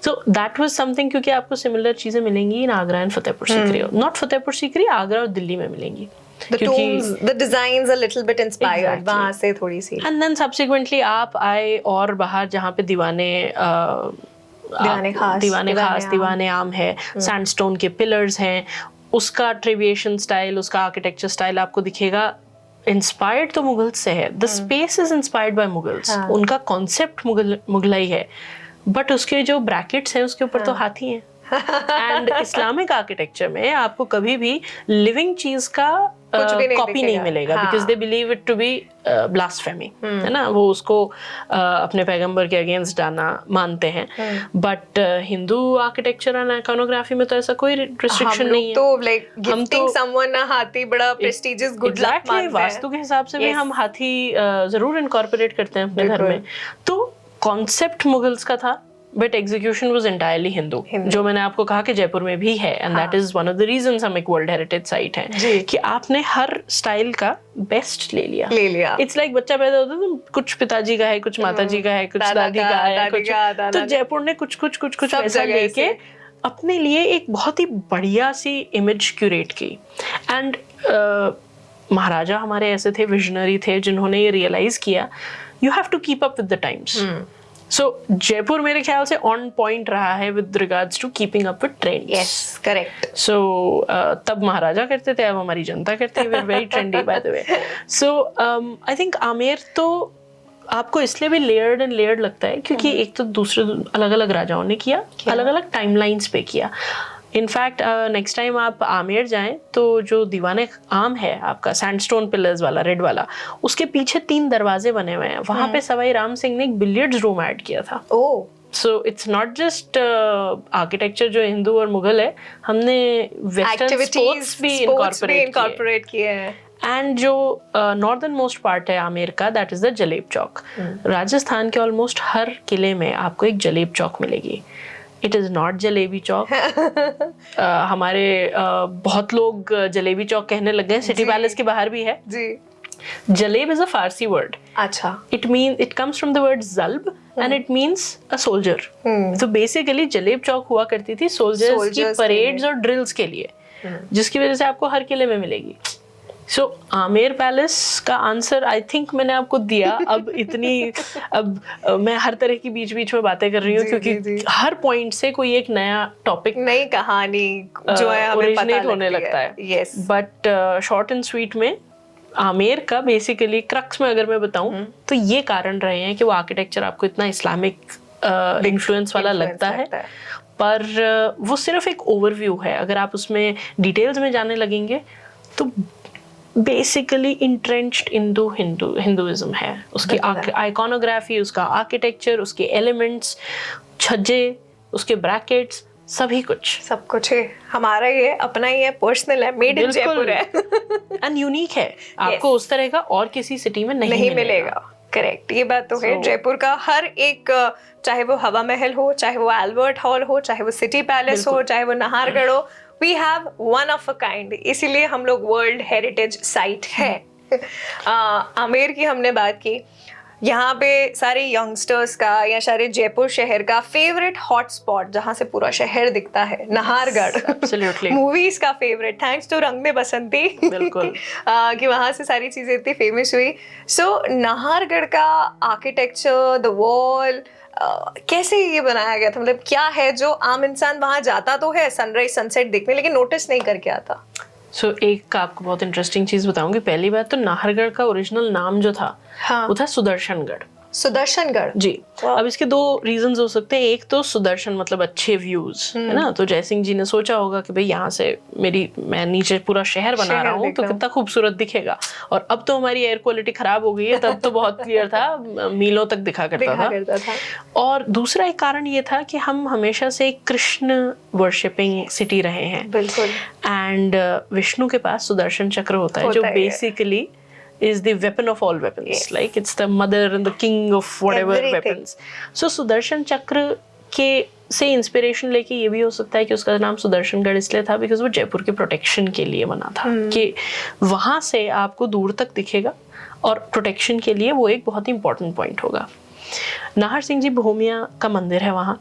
सो दैट वाज समथिंग, क्योंकि आपको सिमिलर चीजें मिलेंगी इन आगरा एंड फतेहपुर सीकरी, नॉट फतेहपुर सीकरी, आगरा और दिल्ली में मिलेंगी। The tombs, the designs are little bit inspired, वहाँ से थोड़ी सी। And then subsequently आप आए और बाहर जहाँ पे दीवाने खास, दीवाने आम है, सैंडस्टोन के पिलर्स हैं, उसका ट्रिविएशन स्टाइल, उसका आर्किटेक्चर स्टाइल आपको दिखेगा इंस्पायर्ड तो मुगल्स से है। The space is inspired by Mughals, उनका कॉन्सेप्ट मुगलाई है, बट उसके जो ब्रैकेट्स हैं उसके ऊपर तो हाथी हैं। एंड इस्लामिक आर्किटेक्चर में आपको कभी भी लिविंग चीज का कॉपी नहीं मिलेगा, because they believe it to be blasphemy, है ना, वो उसको अपने पैगंबर के अगेंस्ट जाना मानते हैं। But Hindu architecture and iconography में तो ऐसा कोई रिस्ट्रिक्शन नहीं है। तो लाइक गिफ्टिंग समवन अ हाथी बड़ा प्रेस्टिजियस गुड लक मानते हैं। वास्तु के हिसाब से भी हम हाथी जरूर इनकॉर्पोरेट करते हैं अपने घर में। तो कॉन्सेप्ट मुगल्स का था, but execution was entirely Hindu, जो मैंने आपको कहा कि जयपुर में भी है, and that is one of the reasons हम एक वर्ल्ड हेरिटेज साइट है, कि आपने हर स्टाइल का बेस्ट ले लिया। इट्स लाइक बच्चा पैदा होता है तो कुछ पिताजी का है, कुछ माताजी का है, कुछ दादी का है, कुछ, तो जयपुर ने कुछ वैसा लेके अपने लिए एक बहुत ही बढ़िया सी इमेज क्यूरेट की। एंड महाराजा हमारे ऐसे थे, विजनरी थे, जिन्होंने ये रियलाइज किया you have to keep up with the times. So Jaipur मेरे ख्याल से ऑन पॉइंट रहा है with regards to keeping up with trends. Yes, correct. So तब महाराजा करते थे, अब हमारी जनता करती है, we are very trendy by the way. So I think Amer तो आपको इसलिए भी लेयर्ड एंड लेयर्ड लगता है क्योंकि एक तो दूसरे अलग अलग राजाओं ने किया, अलग अलग टाइमलाइंस पे किया। इनफैक्ट नेक्स्ट टाइम आप आमेर जाएं तो जो दीवाने आम है आपका सैंडस्टोन पिलर्स वाला रेड वाला, उसके पीछे 3 दरवाजे बने हुए हैं, वहां पे सवाई राम सिंह ने एक बिलियर्ड्स रूम ऐड किया था। So it's not just architecture जो हिंदू और मुगल है, हमने वेस्टर्न स्पोर्ट्स भी इनकॉर्पोरेट किए हैं। एंड जो नॉर्दर्न मोस्ट पार्ट है आमेर का, दैट इज द जलेब चौक। राजस्थान के ऑलमोस्ट हर किले में आपको एक जलेब चौक मिलेगी। इट इज नॉट जलेबी चौक। हमारे बहुत लोग जलेबी चौक कहने लग गए, सिटी पैलेस के बाहर भी है जी। Jaleb is a Farsi word. अच्छा। It comes from the word jalb and it means a soldier. तो बेसिकली जलेब चौक हुआ करती थी सोल्जर्स की परेड्स और ड्रिल्स के लिए, जिसकी वजह से आपको हर किले में मिलेगी। सो आमेर पैलेस का आंसर आई थिंक मैंने आपको दिया। अब मैं हर तरह की बीच में बातें कर रही हूँ क्योंकि हर पॉइंट से कोई एक नया टॉपिक, नई कहानी जो है हमें पता होने लगता है। Yes, but short and sweet में आमेर का बेसिकली क्रक्स में अगर मैं बताऊं तो ये कारण रहे हैं कि वो आर्किटेक्चर आपको इतना इस्लामिक इन्फ्लुएंस वाला लगता है, पर वो सिर्फ एक ओवरव्यू है। अगर आप उसमें डिटेल्स में जाने लगेंगे तो बेसिकली इंट्रेंच्ड हिंदुइज्म है। उसकी आइकॉनोग्राफी, उसका आर्किटेक्चर, उसके एलिमेंट्स, छज्जे, उसके ब्रैकेट्स, सब कुछ है हमारा, ये अपना ही है, पर्सनल है, मेड इन जयपुर है एंड यूनिक है। आपको उस तरह का और किसी सिटी में नहीं मिलेगा। करेक्ट, ये बात तो है। जयपुर का हर एक, चाहे वो हवा महल हो, चाहे वो अल्बर्ट हॉल हो, चाहे वो सिटी पैलेस हो, चाहे वो नाहरगढ़ हो, we have one of a kind. इसीलिए हम लोग वर्ल्ड हेरिटेज साइट है। आमेर की हमने बात की। यहाँ पे सारे यंगस्टर्स का या सारे जयपुर शहर का फेवरेट हॉटस्पॉट जहाँ से पूरा शहर दिखता है, नाहरगढ़। Absolutely. मूवीज का फेवरेट, थैंक्स टू रंग दे बसंती। बिल्कुल। कि वहाँ से सारी चीजें इतनी फेमस हुई। सो नाहरगढ़ का आर्किटेक्चर, द वॉल, कैसे ये बनाया गया था? मतलब क्या है जो आम इंसान वहां जाता तो है सनराइज सनसेट देखने, लेकिन नोटिस नहीं करके आता? एक आपको बहुत इंटरेस्टिंग चीज बताऊंगी। पहली बात तो नाहरगढ़ का ओरिजिनल नाम जो था, हाँ। वो था सुदर्शनगढ़। सुदर्शनगढ़ जी। अब इसके दो रीजंस हो सकते हैं। एक तो सुदर्शन मतलब अच्छे व्यूज, है ना, तो जयसिंह जी ने सोचा होगा कि भाई यहाँ से मैं नीचे पूरा शहर बना रहा हूँ तो कितना खूबसूरत दिखेगा। और अब तो हमारी एयर क्वालिटी खराब हो गई है, तब तो बहुत क्लियर था, मीलों तक दिखा करता था। और दूसरा एक कारण ये था कि हम हमेशा से कृष्ण वर्शिपिंग सिटी रहे हैं। बिल्कुल। एंड विष्णु के पास सुदर्शन चक्र होता है जो basically is the weapon of all weapons. Yes. Like it's the mother and the king of whatever weapons. So Sudarshan चक्र के से इंस्पिरेशन लेके ये भी हो सकता है कि उसका नाम सुदर्शनगढ़ इसलिए था बिकॉज वो जयपुर के प्रोटेक्शन के लिए बना था, कि वहां से आपको दूर तक दिखेगा और प्रोटेक्शन के लिए वो एक बहुत ही इंपॉर्टेंट पॉइंट होगा। नाहर सिंह जी भोमिया का मंदिर है वहाँ,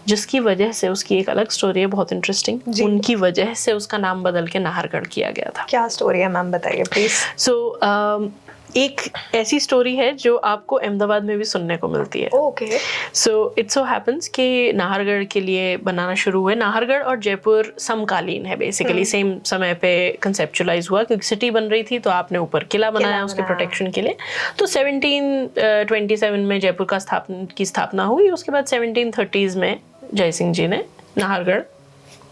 जिसकी वजह से उसकी एक अलग स्टोरी है, बहुत इंटरेस्टिंग। उनकी वजह से उसका नाम बदल के नाहरगढ़ किया गया था। क्या स्टोरी है मैम, बताइए प्लीज। सो एक ऐसी स्टोरी है जो आपको अहमदाबाद में भी सुनने को मिलती है। Okay. So it so happens कि नाहरगढ़ के लिए बनाना शुरू हुए। नाहरगढ़ और जयपुर समकालीन है, बेसिकली सेम समय पे कंसेप्चुलाइज हुआ, क्योंकि सिटी बन रही थी तो आपने ऊपर किला बनाया उसके प्रोटेक्शन के लिए। तो 1727 में जयपुर का स्थापना हुई। उसके बाद 1730s में जयसिंह जी ने नाहरगढ़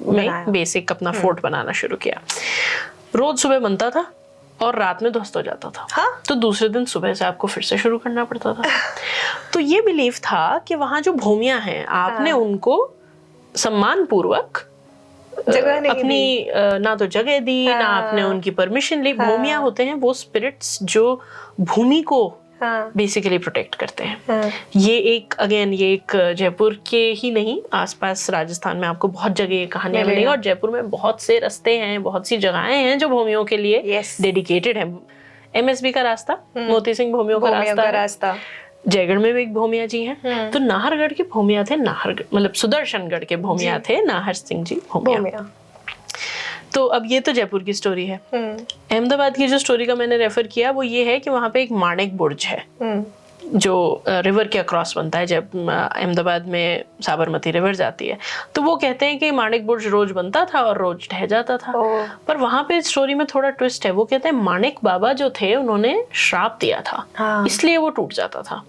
में बेसिक अपना फोर्ट बनाना शुरू किया। रोज सुबह बनता था और रात में ध्वस्त हो जाता था। हाँ? तो दूसरे दिन सुबह से आपको फिर से शुरू करना पड़ता था। तो ये बिलीव था कि वहां जो भूमिया हैं, आपने उनको सम्मान पूर्वक अपनी ना तो जगह दी, ना आपने उनकी परमिशन ली। भूमिया होते हैं वो स्पिरिट्स जो भूमि को बेसिकली प्रोटेक्ट करते हैं। ये एक जयपुर के ही नहीं, आसपास राजस्थान में आपको बहुत जगह ये कहानियां मिलेंगी। और जयपुर में बहुत से रास्ते हैं, बहुत सी जगहें हैं जो भूमियों के लिए डेडिकेटेड है। MSB का रास्ता, मोती सिंह भूमियों का रास्ता। जयगढ़ में भी एक भूमिया जी हैं। तो नाहरगढ़ के भूमिया थे, मतलब सुदर्शनगढ़ के भूमिया थे नाहर सिंह जी भूमिया। तो अब ये तो जयपुर की स्टोरी है। अहमदाबाद की जो स्टोरी का मैंने रेफर किया वो ये है कि वहाँ पे एक माणिक बुर्ज है जो रिवर के अक्रॉस बनता है। जब अहमदाबाद में साबरमती रिवर जाती है तो वो कहते हैं कि माणिक बुर्ज रोज बनता था और रोज ढह जाता था। पर वहाँ पे स्टोरी में थोड़ा ट्विस्ट है। वो कहते हैं माणिक बाबा जो थे उन्होंने श्राप दिया था, इसलिए वो टूट जाता था।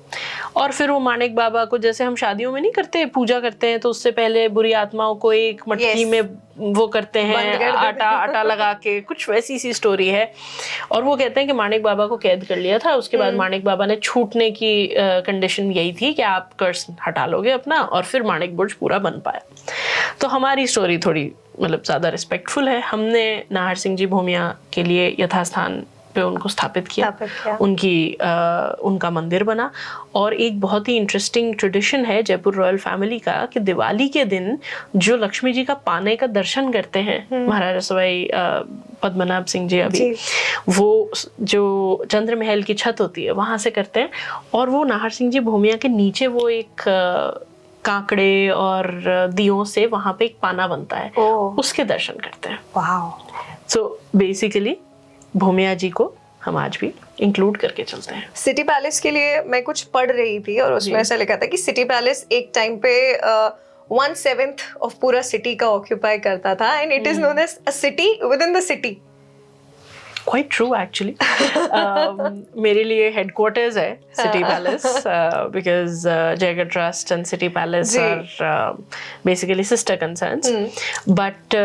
और फिर वो माणिक बाबा को, जैसे हम शादियों में नहीं करते, पूजा करते हैं तो उससे पहले बुरी आत्माओं को एक मटकी में वो करते हैं आटा लगा के, कुछ वैसी सी स्टोरी है। और वो कहते हैं कि माणिक बाबा को कैद कर लिया था। उसके बाद माणिक बाबा ने छूटने की कंडीशन यही थी कि आप कर्स हटा लोगे अपना, और फिर माणिक बुर्ज पूरा बन पाया। तो हमारी स्टोरी थोड़ी मतलब ज्यादा रिस्पेक्टफुल है। हमने नाहर सिंह जी भूमिया के लिए यथास्थान पे उनको स्थापित किया। उनका मंदिर बना। और एक बहुत ही इंटरेस्टिंग ट्रेडिशन है जयपुर रॉयल फैमिली का कि दिवाली के दिन जो लक्ष्मी जी का पाने का दर्शन करते हैं महाराजा सवाई पद्मनाभ सिंह जी, अभी वो जो चंद्र महल की छत होती है वहां से करते हैं। और वो नाहर सिंह जी भूमिया के नीचे वो एक कांकड़े और दियों से वहां पे एक पाना बनता है, उसके दर्शन करते हैं। सो बेसिकली भूमिया जी को हम आज भी इंक्लूड करके चलते हैं। सिटी पैलेस के लिए मैं कुछ पढ़ रही थी और उसमें ऐसा लिखा था कि सिटी पैलेस एक टाइम पे 1/7 ऑफ पूरा सिटी का ऑक्यूपाई करता था, and it is known as a city within the city. Quite true actually. मेरे लिए हेडक्वार्टर्स है city palace, because Jaigarh trust and city palace are basically sister concerns. But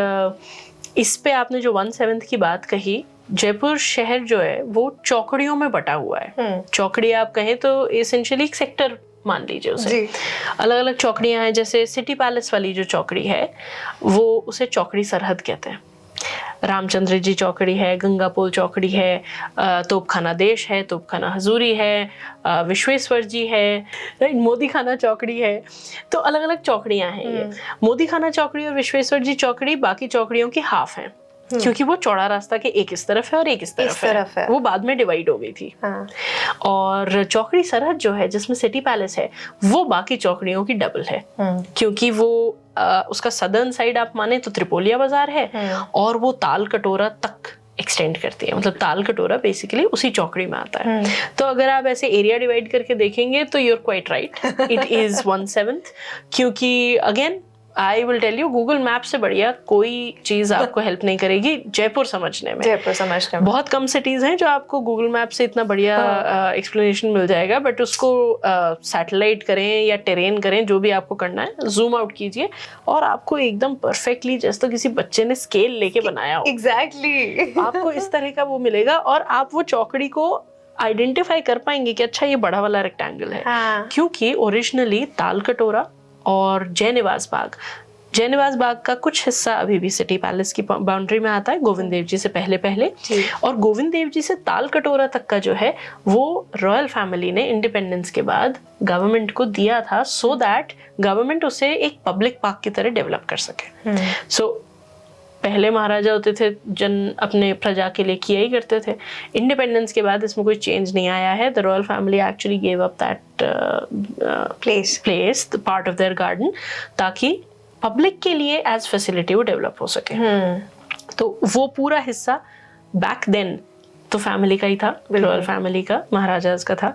इस पे आपने जो 1/7 की बात कही, जयपुर शहर जो है वो चौकड़ियों में बटा हुआ है। चौकड़ी आप कहें तो एसेंशियली एक सेक्टर मान लीजिए उसे। अलग अलग चौकड़ियां हैं। जैसे सिटी पैलेस वाली जो चौकड़ी है वो उसे चौकड़ी सरहद कहते हैं। रामचंद्र जी चौकड़ी है, गंगापोल चौकड़ी है, तोपखाना देश है, तोपखाना हजूरी है, विश्वेश्वर जी है, मोदी खाना चौकड़ी है। तो अलग अलग चौकड़ियां हैं ये। मोदी खाना चौकड़ी और विश्वेश्वर जी चौकड़ी बाकी चौकड़ियों की हाफ है। क्योंकि वो चौड़ा रास्ता के एक इस तरफ है और एक इस तरफ है। वो बाद में डिवाइड हो गई थी। और चौकड़ी सरहद जो है जिसमें सिटी पैलेस है वो बाकी चौकड़ियों की डबल है, क्योंकि वो उसका सदर्न साइड आप माने तो त्रिपोलिया बाजार है और वो ताल कटोरा तक एक्सटेंड करती है, मतलब ताल कटोरा बेसिकली उसी चौकड़ी में आता है। तो अगर आप ऐसे एरिया डिवाइड करके देखेंगे तो you are quite right, it is 1/7, क्योंकि again I will tell you, Google Map से बढ़िया कोई चीज आपको हेल्प नहीं करेगी जयपुर समझने में। बहुत कम सिटीज हैं जो आपको गूगल मैप से इतना बढ़िया एक्सप्लेनेशन मिल जाएगा, बट उसको सैटेलाइट करें या टेरेन करें, जो भी आपको करना है, जूम आउट कीजिए और आपको एकदम परफेक्टली, जैसे तो किसी बच्चे ने स्केल लेके बनाया हो, एग्जैक्टली आपको इस तरह का वो मिलेगा और आप वो चौकड़ी को आइडेंटिफाई कर पाएंगे कि अच्छा ये बड़ा वाला रेक्टेंगल है। क्योंकि ओरिजिनली ताल कटोरा और जयनिवास बाग का कुछ हिस्सा अभी भी सिटी पैलेस की बाउंड्री में आता है, गोविंद देव जी से पहले और गोविंद देव जी से ताल कटोरा तक का जो है वो रॉयल फैमिली ने इंडिपेंडेंस के बाद गवर्नमेंट को दिया था, सो दैट गवर्नमेंट उसे एक पब्लिक पार्क की तरह डेवलप कर सके। सो पहले महाराजा होते थे, जन अपने प्रजा के लिए किया ही करते थे। इंडिपेंडेंस के बाद इसमें कोई चेंज नहीं आया है। The royal family actually gave up that place part of their garden, ताकि पब्लिक के लिए एज फैसिलिटी वो डेवलप हो सके। तो वो पूरा हिस्सा बैक देन तो फैमिली का ही था, रॉयल फैमिली का, महाराजाज का था।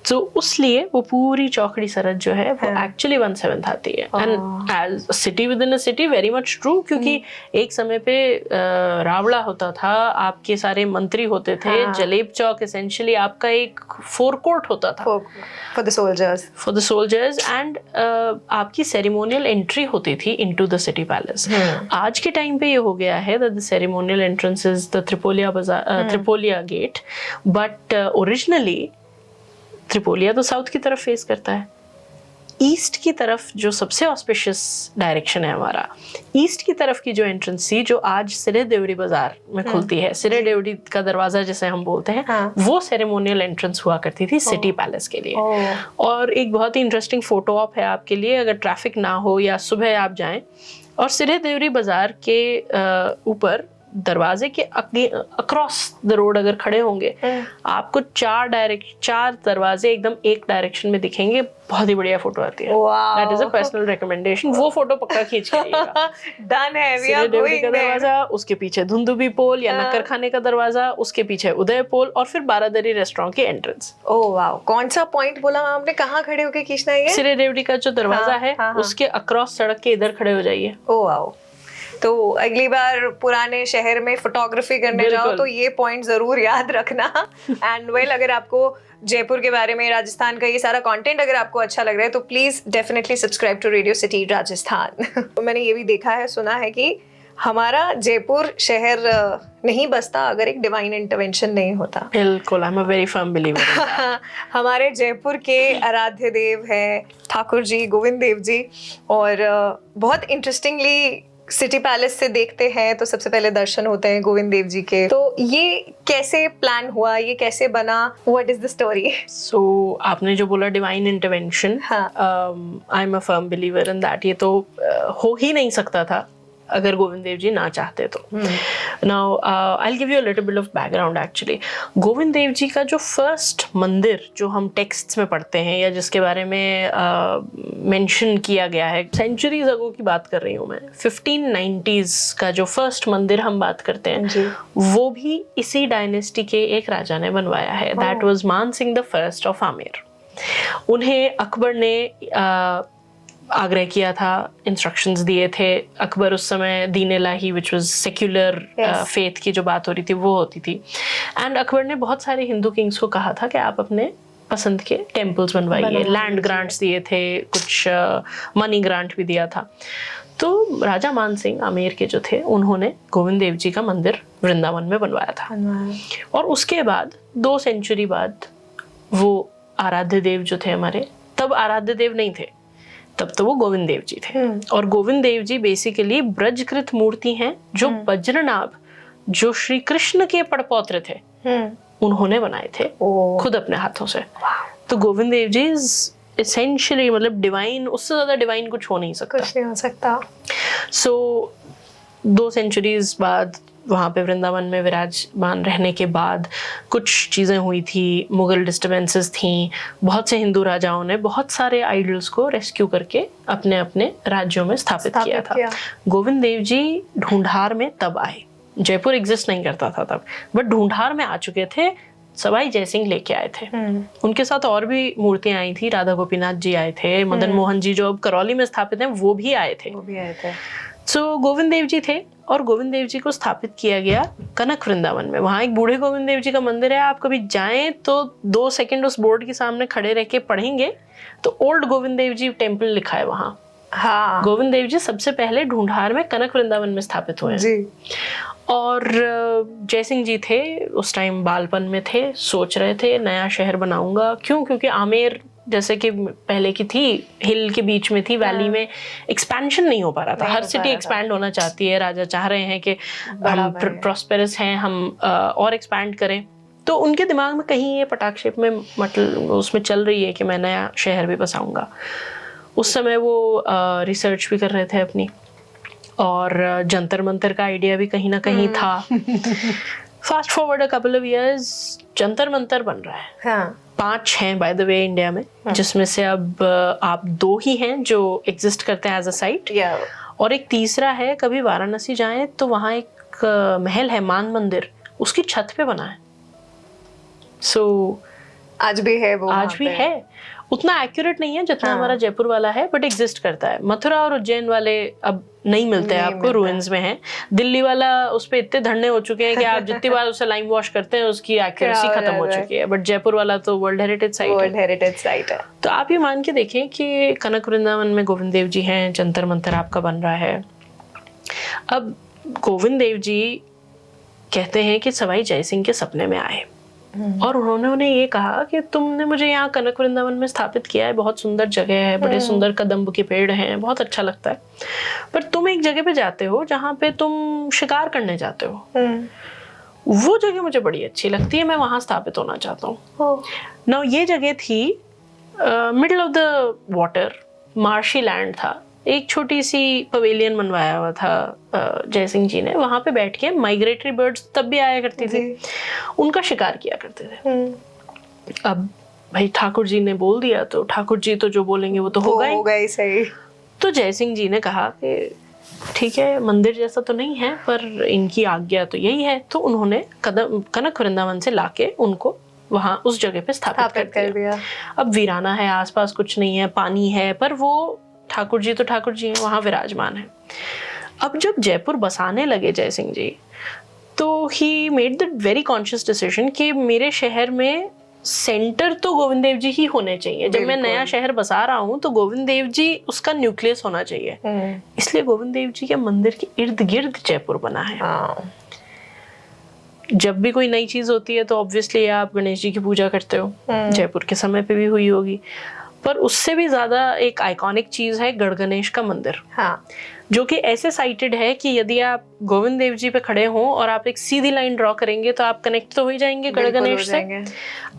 तो उसलिए वो पूरी चौकड़ी सरहद जो है वो एक्चुअली 1/7 आती है। And as city within a city very much true, क्योंकि एक समय पे रावड़ा होता था, आपके सारे मंत्री होते थे, जलेब चौक एसेंशियली आपका एक फोरकोर्ट होता था फॉर द सोल्जर्स एंड आपकी सेरेमोनियल एंट्री होती थी इनटू द सिटी पैलेस। आज के टाइम पे ये हो गया है that the ceremonial entrance is the Tripolia gate, but originally Tripolia तो साउथ की तरफ फेस करता है। ईस्ट की तरफ जो सबसे ऑस्पिशियस डायरेक्शन है हमारा, ईस्ट की तरफ की जो एंट्रेंस थी, जो आज सिरे देवड़ी बाजार में खुलती है, सिरे देवड़ी का दरवाजा जिसे हम बोलते हैं, वो सेरेमोनियल एंट्रेंस हुआ करती थी सिटी पैलेस के लिए। और एक बहुत ही इंटरेस्टिंग फोटो ऑप है आपके लिए, अगर ट्रैफिक ना हो या सुबह आप जाएं और सिरे देवड़ी बाजार के ऊपर दरवाजे के अक्रॉस द रोड अगर खड़े होंगे, आपको चार दरवाजे एकदम एक डायरेक्शन में दिखेंगे। बहुत ही बढ़िया फोटो आती है। That is a personal recommendation. वो फोटो पक्का खींच के आइएगा। डन है, वी आर गोइंग का दरवाजा, उसके पीछे धुंधुबी पोल या नक्कर खाने का दरवाजा, उसके पीछे उदय पोल और फिर बारादरी रेस्टोरेंट की एंट्रेंस। ओह वाओ, कौन सा पॉइंट बोला आपने, कहाँ खड़े होके खींचना है? सिरे देवड़ी का जो दरवाजा है उसके अक्रॉस सड़क के इधर खड़े हो जाइए। ओह वाओ, तो अगली बार पुराने शहर में फोटोग्राफी करने जाओ तो ये पॉइंट जरूर याद रखना। एंड वेल, अगर आपको जयपुर के बारे में, राजस्थान का ये सारा कंटेंट अगर आपको अच्छा लग रहा है तो please definitely subscribe to Radio City Rajasthan. मैंने ये भी देखा है, सुना है कि हमारा जयपुर शहर नहीं बसता अगर एक डिवाइन इंटरवेंशन नहीं होता। बिल्कुल, आई am a very firm believer. हमारे जयपुर के आराध्य देव है ठाकुर जी, गोविंद देव जी, और बहुत इंटरेस्टिंगली सिटी पैलेस से देखते हैं तो सबसे पहले दर्शन होते हैं गोविंद देव जी के। तो ये कैसे प्लान हुआ, ये कैसे बना, व्हाट इज द स्टोरी? सो आपने जो बोला divine intervention, I am a firm believer in that. ये तो हो ही नहीं सकता था अगर गोविंद देव जी ना चाहते तो। Now I will give you a little bit of background. Actually Govind Dev ji का जो फर्स्ट मंदिर जो हम टेक्स्ट्स में पढ़ते हैं या जिसके बारे में मेंशन किया गया है, सेंचुरीज अगो की बात कर रही हूँ मैं, 1590s का जो फर्स्ट मंदिर हम बात करते हैं, वो भी इसी डायनेस्टी के एक राजा ने बनवाया है। दैट वाज मान Singh the first of Amer. उन्हें अकबर ने आग्रह किया था, इंस्ट्रक्शंस दिए थे। अकबर उस समय दीन इलाही विच वाज सेक्युलर फेथ की जो बात हो रही थी वो होती थी। एंड अकबर ने बहुत सारे हिंदू किंग्स को कहा था कि आप अपने पसंद के टेम्पल्स बनवाइए। लैंड ग्रांट्स दिए थे, कुछ मनी ग्रांट भी दिया था। तो राजा मान सिंह आमेर के जो थे, उन्होंने गोविंद देव जी का मंदिर वृंदावन में बनवाया था। और उसके बाद 2 सेंचुरी बाद वो आराध्य देव जो थे हमारे, तब आराध्य देव नहीं थे, तब तो वो गोविंद देव जी थे। और गोविंद देव जी बेसिकली ब्रजकृत मूर्ति हैं जो वज्रनाभ, जो श्री कृष्ण के पड़पौत्र थे, उन्होंने बनाए थे खुद अपने हाथों से। तो गोविंद देव जी एसेंशियली, मतलब डिवाइन, उससे ज्यादा डिवाइन कुछ हो नहीं सकता। कुछ नहीं हो सकता। सो 2 सेंचुरीज बाद वहाँ पे वृंदावन में विराजमान रहने के बाद कुछ चीज़ें हुई थी, मुग़ल डिस्टर्बेंसेस थी, बहुत से हिंदू राजाओं ने बहुत सारे आइडल्स को रेस्क्यू करके अपने अपने राज्यों में स्थापित किया था। गोविंद देव जी ढूंढार में तब आए, जयपुर एग्जिस्ट नहीं करता था तब, बट ढूंढार में आ चुके थे, सवाई जयसिंह लेके आए थे। उनके साथ और भी मूर्तियां आई थी, राधा गोपीनाथ जी आए थे, मदन मोहन जी जो अब करौली में स्थापित हैं वो भी आए थे। सो गोविंद देव जी थे और गोविंद देव जी को स्थापित किया गया कनक वृंदावन में। वहाँ एक बूढ़े गोविंद देव जी का मंदिर है, आप कभी जाएं तो 2 सेकंड उस बोर्ड के सामने खड़े रह के पढ़ेंगे तो ओल्ड गोविंद देव जी टेम्पल लिखा है वहाँ। हाँ, गोविंद देव जी सबसे पहले ढूंढार में कनक वृंदावन में स्थापित हुए जी। और जयसिंह जी थे उस टाइम बालपन में थे, सोच रहे थे नया शहर बनाऊंगा। क्यों? क्योंकि आमेर जैसे कि पहले की थी, हिल के बीच में थी, वैली में एक्सपेंशन नहीं हो पा रहा था। हर सिटी एक्सपैंड होना चाहती है, राजा चाह रहे हैं कि हम प्रॉस्पेरस हैं, हम और एक्सपैंड करें। तो उनके दिमाग में कहीं ये पटाक्षेप में मतलब उसमें चल रही है कि मैं नया शहर भी बसाऊंगा। उस समय वो रिसर्च भी कर रहे थे अपनी, और जंतर मंतर का आइडिया भी कहीं ना कहीं था। Fast forward a couple of years, Jantar Mantar बन रहा है। हाँ। 5 हैं बाय द वे इंडिया में, जिसमें से अब आप 2 ही हैं जो एग्जिस्ट करते हैं एज अ साइट, और एक तीसरा है। कभी वाराणसी जाएं तो वहाँ एक महल है, मान मंदिर, उसकी छत पे बना है। सो आज भी है वो, आज भी है। उतना एक्यूरेट नहीं है जितना हमारा जयपुर वाला है, बट एग्जिस्ट करता है। मथुरा और उज्जैन वाले अब नहीं मिलते हैं आपको, रूइंस में हैं। दिल्ली वाला उस पे इतने धन्ने हो चुके हैं कि आप जितनी बार उसे लाइम वॉश करते हैं उसकी एक्यूरेसी खत्म हो चुकी है। बट जयपुर वाला तो वर्ल्ड हेरिटेज साइट है। तो आप ये मान के देखें कि कनक वृंदावन में गोविंद देव जी हैं, जंतर मंतर आपका बन रहा है। अब गोविंद देव जी कहते हैं कि सवाई जयसिंह के सपने में आए और उन्होंने उन्हें ये कहा कि तुमने मुझे यहाँ कनक वृंदावन में स्थापित किया है, बहुत सुंदर जगह है, बड़े सुंदर कदम्ब के पेड़ हैं, बहुत अच्छा लगता है, पर तुम एक जगह पे जाते हो जहाँ पे तुम शिकार करने जाते हो, वो जगह मुझे बड़ी अच्छी लगती है, मैं वहाँ स्थापित होना चाहता हूँ। नाउ ये जगह थी middle of the water, marshy land था। एक छोटी सी पवेलियन बनवाया हुआ था जयसिंह जी ने, वहां पे बैठ के माइग्रेटरी बर्ड्स तब भी आया करती थी, उनका शिकार किया करते थे। अब भाई ठाकुर जी ने बोल दिया तो ठाकुर जी तो जो बोलेंगे वो तो होगा ही सही। तो जयसिंह जी ने कहा कि ठीक है, मंदिर जैसा तो नहीं है पर इनकी आज्ञा तो यही है। तो उन्होंने कनक वृंदावन से लाके उनको वहां उस जगह पे स्थापित कर दिया। अब वीराना है, आसपास कुछ नहीं है, पानी है, पर वो ठाकुर जी तो ठाकुर जी हैं, वहां विराजमान है। अब जब जयपुर बसाने लगे जयसिंह जी, तो he made the very conscious decision कि मेरे शहर में सेंटर तो गोविंद देव जी ही होने चाहिए। जब मैं नया शहर बसा रहा हूँ तो गोविंद देव जी उसका न्यूक्लियस होना चाहिए। इसलिए गोविंद देव जी के मंदिर के इर्द गिर्द जयपुर बना है। जब भी कोई नई चीज होती है तो ऑब्वियसली आप गणेश जी की पूजा करते हो, जयपुर के समय पे भी हुई होगी, पर उससे भी ज्यादा एक आइकॉनिक चीज है गढ़ गणेश का मंदिर। हाँ। जो कि ऐसे साइटेड है कि यदि आप गोविंद देव जी पे खड़े हों और आप एक सीधी लाइन ड्रॉ करेंगे तो आप कनेक्ट तो हो ही जाएंगे गढ़ गणेश से।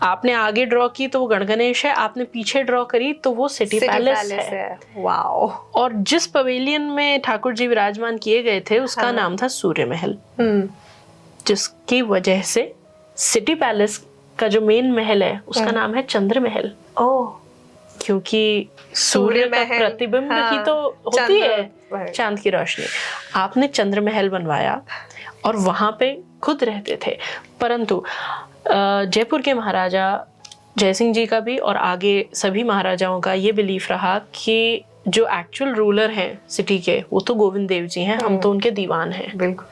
आपने आगे ड्रॉ की तो वो गढ़ गणेश है, आपने पीछे ड्रॉ करी तो वो सिटी पैलेस है। वाओ। और जिस पवेलियन में ठाकुर जी विराजमान किए गए थे उसका नाम था सूर्य महल, जिसकी वजह से सिटी पैलेस का जो मेन महल है उसका नाम है चंद्र महल। ओह, क्योंकि सूर्य का प्रतिबिंब ही तो होती है चांद की रोशनी। आपने चंद्र महल बनवाया और वहां पे खुद रहते थे। परंतु जयपुर के महाराजा जयसिंह जी का भी और आगे सभी महाराजाओं का ये बिलीफ रहा कि जो एक्चुअल रूलर हैं सिटी के वो तो गोविंद देव जी हैं, हम तो उनके दीवान हैं। बिल्कुल।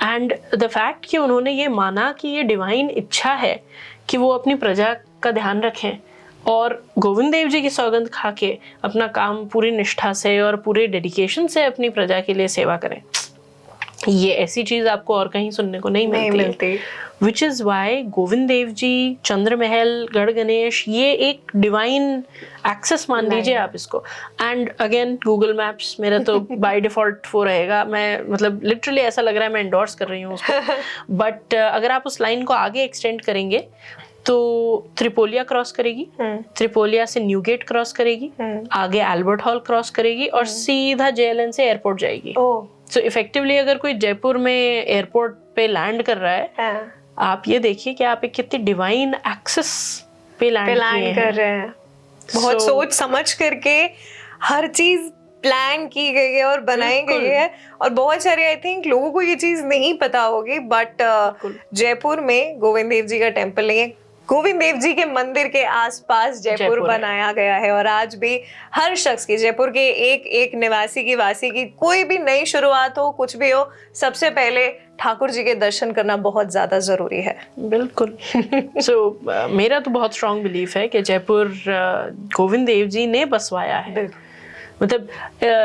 एंड द फैक्ट कि उन्होंने ये माना कि ये डिवाइन इच्छा है कि वो अपनी प्रजा का ध्यान रखें और गोविंद देव जी की सौगंध खा के अपना काम पूरी निष्ठा से और पूरे डेडिकेशन से अपनी प्रजा के लिए सेवा करें, ये ऐसी चीज आपको और कहीं सुनने को नहीं मिलती। Which is why Govind Dev जी, चंद्र महल, गढ़ गणेश, ये एक डिवाइन एक्सेस मान लीजिए आप इसको। एंड अगेन गूगल मैप्स मेरा तो बाय डिफॉल्ट वो रहेगा, मैं मतलब लिटरली ऐसा लग रहा है मैं एंडोर्स कर रही हूँ उसको। बट अगर आप उस लाइन को आगे एक्सटेंड करेंगे तो त्रिपोलिया क्रॉस करेगी, त्रिपोलिया से न्यूगेट क्रॉस करेगी, आगे एल्बर्ट हॉल क्रॉस करेगी और सीधा JLN से एयरपोर्ट जाएगी। सो इफेक्टिवली अगर कोई जयपुर में एयरपोर्ट पे लैंड कर रहा है, हाँ, आप ये देखिए कि आप एक कितनी डिवाइन एक्सेस पे लैंड कर रहे हैं। बहुत सोच समझ करके हर चीज प्लान की गई है और बनाई गई है, और बहुत सारे आई थिंक लोगों को ये चीज नहीं पता होगी, बट जयपुर में गोविंद देव जी का टेम्पल नहीं है, गोविंद देव जी के मंदिर के आसपास जयपुर बनाया गया है। और आज भी हर शख्स की, जयपुर के एक एक निवासी की, वासी की, कोई भी नई शुरुआत हो, कुछ भी हो, सबसे पहले ठाकुर जी के दर्शन करना बहुत ज्यादा जरूरी है। बिल्कुल। मेरा तो बहुत स्ट्रॉन्ग बिलीफ है कि जयपुर गोविंद देव जी ने बसवाया है। मतलब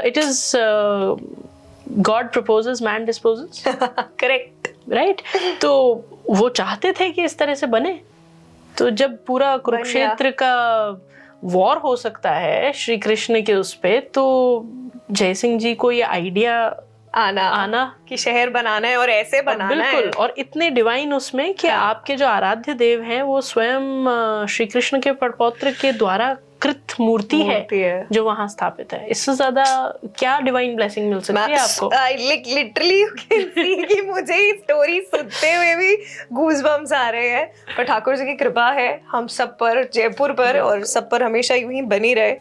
it is God proposes, man dispossess. Correct, right. तो वो चाहते थे कि इस तरह से बने, तो जब पूरा कुरुक्षेत्र का वॉर हो सकता है श्री कृष्ण के उस पे, तो जय सिंह जी को ये आइडिया आना कि शहर बनाना है और ऐसे बनाना है। बिल्कुल, और इतने डिवाइन उसमें कि आपके जो आराध्य देव हैं वो स्वयं श्री कृष्ण के पड़पौत्र के द्वारा कृत मूर्ति है जो वहां स्थापित है। इससे ज्यादा क्या डिवाइन ब्लेसिंग मिल सकती है आपको? लिटरली कि मुझे ही स्टोरी सुनते हुए भी गूज़बम्स आ रहे हैं। पर ठाकुर जी की कृपा है हम सब पर, जयपुर पर, और सब पर हमेशा यूं ही बनी रहे।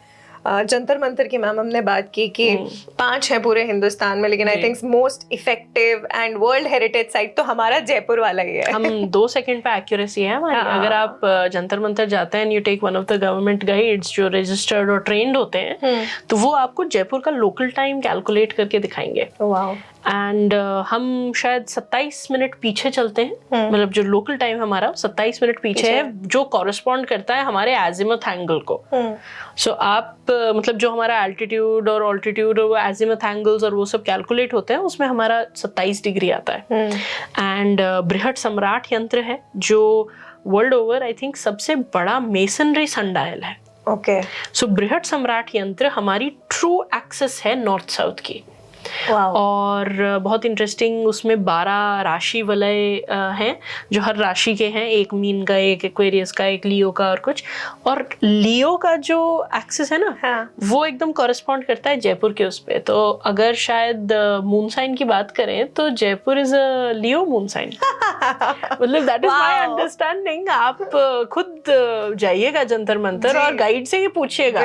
जंतर मंतर की मैम हमने बात की कि 5 हैं पूरे हिंदुस्तान में, लेकिन I think most effective and world heritage site तो हमारा जयपुर वाला ही है। हम 2 सेकंड पे एक्यूरेसी है हमारी। अगर आप जंतर मंतर जाते हैं, you take one of the government guides जो रजिस्टर्ड और ट्रेंड होते हैं, तो वो आपको जयपुर का लोकल टाइम कैलकुलेट करके दिखाएंगे। वाओ। एंड हम शायद 27 मिनट पीछे चलते हैं, मतलब जो लोकल टाइम हमारा 27 मिनट पीछे है, जो कॉरेस्पॉन्ड करता है हमारे एजिमथ एंगल को। सो आप मतलब जो हमारा एल्टीट्यूड और ऑल्टीट्यूड और वो एजिमथ एंगल्स और वो सब कैलकुलेट होते हैं, उसमें हमारा 27 डिग्री आता है। एंड बृहट सम्राट यंत्र है जो वर्ल्ड ओवर आई थिंक सबसे बड़ा मेसनरी सनडायल है। ओके। सो बृहट सम्राट यंत्र हमारी ट्रू एक्सेस है नॉर्थ साउथ की। और बहुत इंटरेस्टिंग, उसमें 12 राशि वलय हैं जो हर राशि के हैं, एक मीन का, एक एक्वेरियस का, एक लियो का और कुछ। और लियो का जो एक्सिस है ना, वो एकदम कॉरेस्पॉन्ड करता है जयपुर के उस पे। तो अगर शायद मून साइन की बात करें तो Jaipur is a Leo moon sign. मतलब दैट इज माय अंडरस्टैंडिंग। आप खुद जाइएगा जंतर मंतर और गाइड से ही पूछिएगा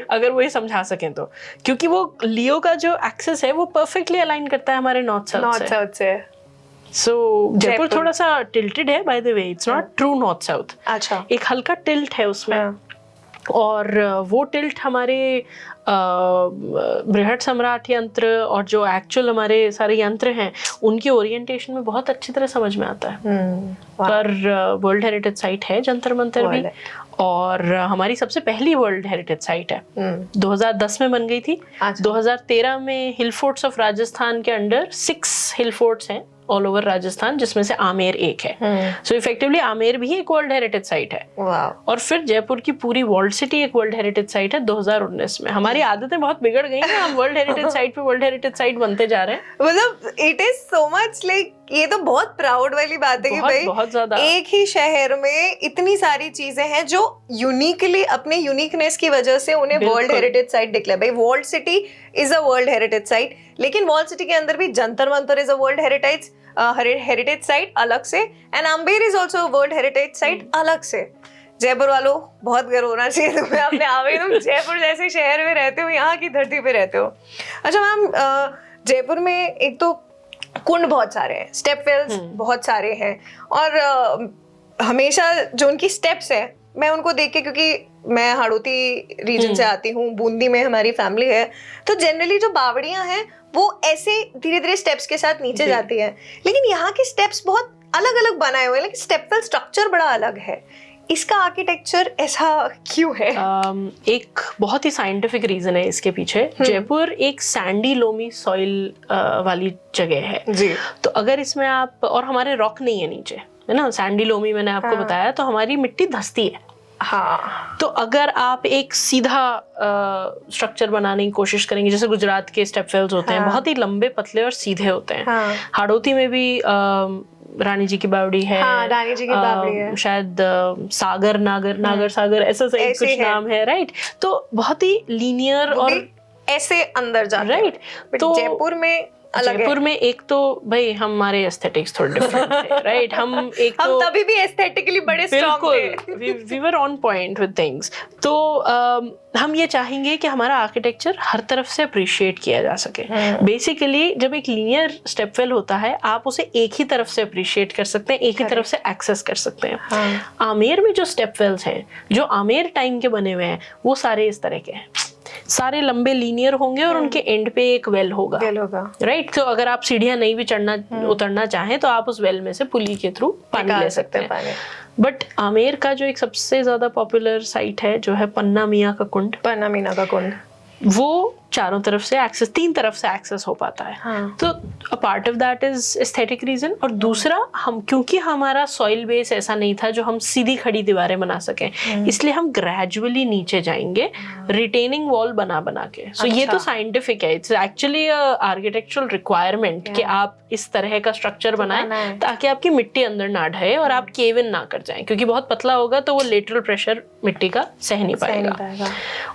अगर वो ये समझा सकें तो, क्योंकि वो लियो का जो एक्सेस है वो परफेक्टली अलाइन करता है हमारे नॉर्थ साउथ से। सो जयपुर थोड़ा सा टिल्टेड है, bye the way, it's not true north south. अच्छा। एक हल्का टिल्ट है उसमें। और वो टिल्ट हमारे बृहट सम्राट यंत्र और जो एक्चुअल हमारे सारे यंत्र हैं उनकी ओरिएंटेशन में बहुत अच्छी तरह समझ में आता है। पर वर्ल्ड हेरिटेज साइट है जंतर मंतर भी, और हमारी सबसे पहली वर्ल्ड हेरिटेज साइट है। 2010 में बन गई थी। 2013 में हिल फोर्ट्स ऑफ राजस्थान के अंडर 6 हिल फोर्ट्स हैं ऑल ओवर राजस्थान, जिसमें से आमेर एक है। सो इफेक्टिवली आमेर भी एक वर्ल्ड हेरिटेज साइट है। और फिर जयपुर की पूरी वर्ल्ड सिटी एक वर्ल्ड हेरिटेज साइट है 2019 में। हमारी आदतें बहुत बिगड़ गई हैं, हम वर्ल्ड हेरिटेज साइट पे वर्ल्ड हेरिटेज साइट बनते जा रहे हैं। मतलब it is so much like, ये तो बहुत प्राउड वाली बात है कि भाई बहुत ज्यादा एक ही शहर में इतनी सारी चीजें हैं जो यूनिकली अपने यूनिकनेस की वजह से उन्हें वर्ल्ड हेरिटेज साइट डिक्लेयर। भाई world city is a world heritage site, लेकिन वर्ल्ड सिटी के अंदर भी Jantar Mantar is a world heritage site अलग से, and Amber is also world heritage site अलग से। जयपुर वालों बहुत गर्व होना चाहिए तुम्हें अपने आवे, तुम जयपुर जैसे शहर में रहते हो, यहाँ की धरती पे रहते हो। अच्छा मैम, जयपुर में एक तो कुंड बहुत सारे हैं, स्टेप वेल्स बहुत सारे हैं, और हमेशा जो उनकी स्टेप्स है मैं उनको देख के, क्योंकि मैं हाड़ौती रीजन से आती हूँ, बूंदी में हमारी फैमिली है, तो जनरली जो बावड़ियां हैं वो ऐसे धीरे धीरे स्टेप्स के साथ नीचे जाती हैं, लेकिन यहाँ के स्टेप्स बहुत अलग अलग बनाए हुए हैं, लेकिन स्टेप वेल स्ट्रक्चर बड़ा अलग है। इसका आर्किटेक्चर ऐसा क्यों है? एक बहुत ही साइंटिफिक रीजन है इसके पीछे। जयपुर एक सैंडी लोमी सॉइल वाली जगह है जी। तो अगर इसमें आप, और हमारे रॉक नहीं है नीचे, है ना, सैंडी लोमी मैंने आपको बताया, तो हमारी मिट्टी धंसती है। हाँ। तो अगर आप एक सीधा स्ट्रक्चर बनाने की कोशिश करेंगे, जैसे गुजरात के स्टेप वेल्स होते हैं, बहुत ही लंबे पतले और सीधे होते हैं। हाड़ौती में भी रानी जी की बावड़ी है, रानी जी की बावड़ी है, शायद सागर नागर सागर ऐसा सही कुछ नाम है, राइट। तो बहुत ही लीनियर और ऐसे अंदर जाते हैं, राइट। तो जयपुर में अलग है। जयपुर में एक तो भाई हमारे एस्थेटिक्स थोड़े डिफरेंट थे, राइट? हम हम तभी भी एस्थेटिकली बड़े स्ट्रांग थे। We were on point with things. तो हम ये चाहेंगे कि हमारा आर्किटेक्चर हर तरफ से अप्रिशिएट किया जा सके। बेसिकली जब एक लीनियर स्टेपवेल होता है, आप उसे एक ही तरफ से अप्रिशिएट कर सकते हैं, एक ही तरफ से एक्सेस कर सकते हैं। आमेर में जो स्टेपवेल्स हैं, जो आमेर टाइम के बने हुए हैं, वो सारे इस तरह के हैं। सारे लंबे लीनियर होंगे और उनके एंड पे एक वेल होगा, राइट? तो अगर आप सीढ़ियां नहीं भी चढ़ना उतरना चाहें तो आप उस वेल में से पुली के थ्रू पानी ले सकते हैं। बट आमेर का जो एक सबसे ज्यादा पॉपुलर साइट है, जो है पन्ना मियां का कुंड, वो चारों तरफ से एक्सेस, तीन तरफ से एक्सेस हो पाता है। तो a part of that is aesthetic reason. और दूसरा, हम क्योंकि हमारा सॉइल बेस ऐसा नहीं था जो हम सीधी खड़ी दीवारें बना सकें, इसलिए हम ग्रेजुअली नीचे जाएंगे रिटेनिंग वॉल बना बना के। सो ये तो साइंटिफिक है, इट्स एक्चुअली आर्किटेक्चरल रिक्वायरमेंट कि आप इस तरह का स्ट्रक्चर बनाएं ताकि आपकी मिट्टी अंदर ना ढहे और आप केव इन ना कर जाएं, क्योंकि बहुत पतला होगा तो वो लेटरल प्रेशर मिट्टी का सह नहीं पाएगा।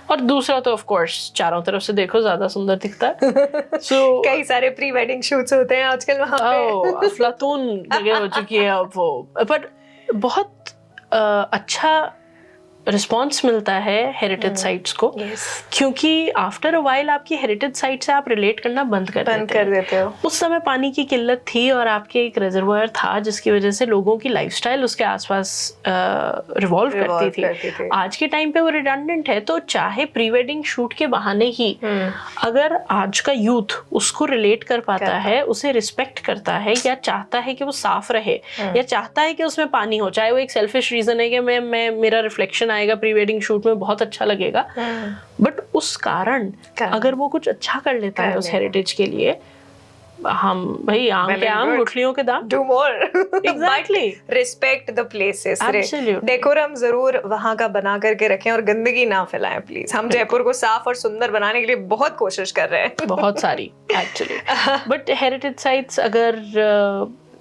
और दूसरा तो ऑफ कोर्स चारों तरफ से देखो ज्यादा सुंदर दिखता है। सो कई सारे प्री वेडिंग शूट्स होते हैं आजकल वहां पे। अफलातून जगह हो चुकी है अब वो, बट बहुत अच्छा रिस्पॉन्स मिलता है हेरिटेज साइट्स को। क्योंकि आफ्टर अ वाइल आपकी हेरिटेज साइट से आप रिलेट करना बंद कर देते हो। उस समय पानी की किल्लत थी और आपके एक रिजर्वायर था जिसकी वजह से लोगों की लाइफस्टाइल उसके आसपास रिवॉल्व करती थी। आज के टाइम पे वो रिडंडेंट है, तो चाहे प्री वेडिंग शूट के बहाने ही अगर आज का यूथ उसको रिलेट कर पाता है, उसे रिस्पेक्ट करता है, या चाहता है कि वो साफ रहे, या चाहता है कि उसमें पानी हो, चाहे वो एक सेल्फिश रीजन है कि मैं मेरा रिफ्लेक्शन आएगा प्री वेडिंग शूट में, बहुत अच्छा लगेगा, बट उस कारण अगर वो कुछ अच्छा कर लेता है उस हेरिटेज के लिए, हम भाई आम के आम गुठलियों के दाम। Do more. Exactly. Respect the places. Decorum जरूर वहां का बना करके रखें और गंदगी ना फैलाएं प्लीज। हम जयपुर को साफ और सुंदर बनाने के लिए बहुत कोशिश कर रहे हैं, बहुत सारी एक्चुअली। बट हेरिटेज साइट्स अगर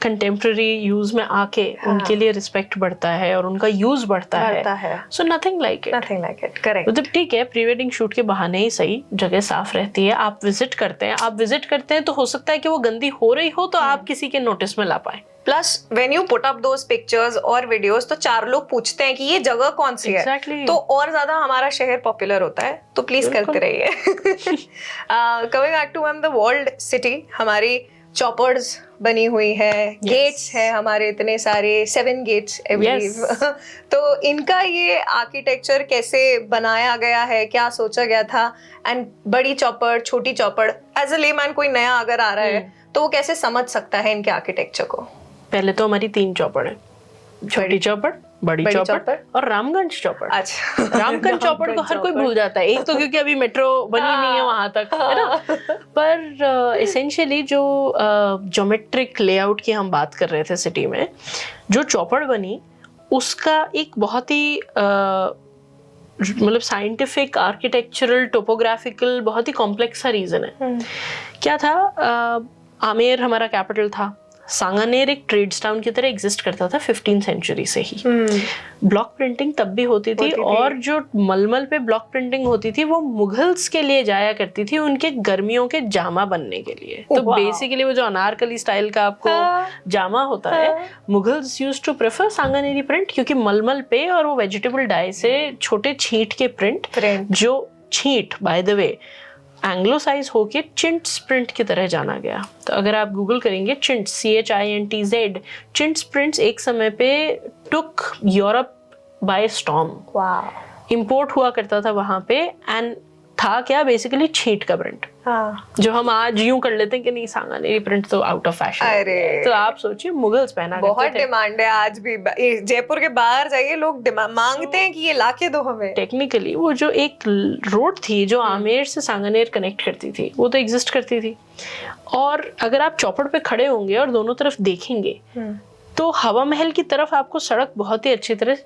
कंटेम्प्रेरी यूज में आके उनके लिए रिस्पेक्ट बढ़ता है और उनका यूज बढ़ता है। So nothing like it. Correct. मतलब ठीक है, प्री वेडिंग शूट के बहाने ही सही, जगह साफ रहती है, आप विजिट करते हैं तो हो सकता है कि वो गंदी हो रही हो तो आप किसी के नोटिस में ला पाए। Plus when you put up those pictures और वीडियोस, तो चार लोग पूछते हैं कि ये जगह कौन सी है, तो और ज्यादा हमारा शहर पॉपुलर होता है। तो प्लीज करते रहिए। Coming back to the world city, हमारी चॉपर्स बनी हुई है, गेट्स है हमारे इतने सारे, 7 गेट्स आई बिलीव। तो इनका ये आर्किटेक्चर कैसे बनाया गया है, क्या सोचा गया था, एंड बड़ी चॉपर, छोटी चॉपर, एज अ लेमैन कोई नया अगर आ रहा है तो वो कैसे समझ सकता है इनके आर्किटेक्चर को? पहले तो हमारी 3 चौपड़ है, छोटी चौपड़, बड़ी चौपड़ और रामगंज चौपड़। अच्छा। रामगंज चौपड़ को हर कोई भूल जाता है, एक तो क्योंकि अभी मेट्रो बनी नहीं है वहां तक, है ना। पर एसेंशियली जो ज्योमेट्रिक लेआउट की हम बात कर रहे थे सिटी में, जो चौपड़ बनी उसका एक बहुत ही मतलब साइंटिफिक, आर्किटेक्चरल, टोपोग्राफिकल बहुत ही कॉम्प्लेक्स सा रीजन है। क्या था, आमेर हमारा कैपिटल था, सांगानेर एक ट्रेड्स टाउन की तरह एग्जिस्ट करता था 15th सेंचुरी से ही। ब्लॉक प्रिंटिंग तब भी होती थी और जो मलमल पे ब्लॉक प्रिंटिंग होती थी वो मुगल्स के लिए जाया करती थी, उनके गर्मियों के जामा बनने के लिए। तो बेसिकली वो जो अनारकली स्टाइल का आपको जामा होता है, Mughals used to prefer Sanganeri print, क्योंकि मलमल पे और वो वेजिटेबल डाई से छोटे छींट के प्रिंट, जो छींट बाय द वे एंग्लोसाइज होके चिंट्स प्रिंट की तरह जाना गया। तो अगर आप गूगल करेंगे चिंट्स, CHINTZ, चिंट्स प्रिंट्स एक समय पे टुक यूरोप बाय स्टॉर्म। इंपोर्ट हुआ करता था वहां पे, एंड था क्या, बेसिकली छींट का प्रिंट। जो हम आज यूं कर लेते हैं कि नहीं सांगानेरी प्रिंट तो आउट ऑफ फैशन, तो आप सोचिए मुगल्स पहना करते थे। बहुत डिमांड है आज भी, जयपुर के बाहर जाइए लोग मांगते हैं कि ये लाके दो हमें। टेक्निकली वो जो एक रोड थी जो आमेर से सांगानेर कनेक्ट करती थी, वो तो एग्जिस्ट करती थी। और अगर आप चौपड़ पे खड़े होंगे और दोनों तरफ देखेंगे तो हवा महल की तरफ आपको सड़क बहुत ही अच्छी तरह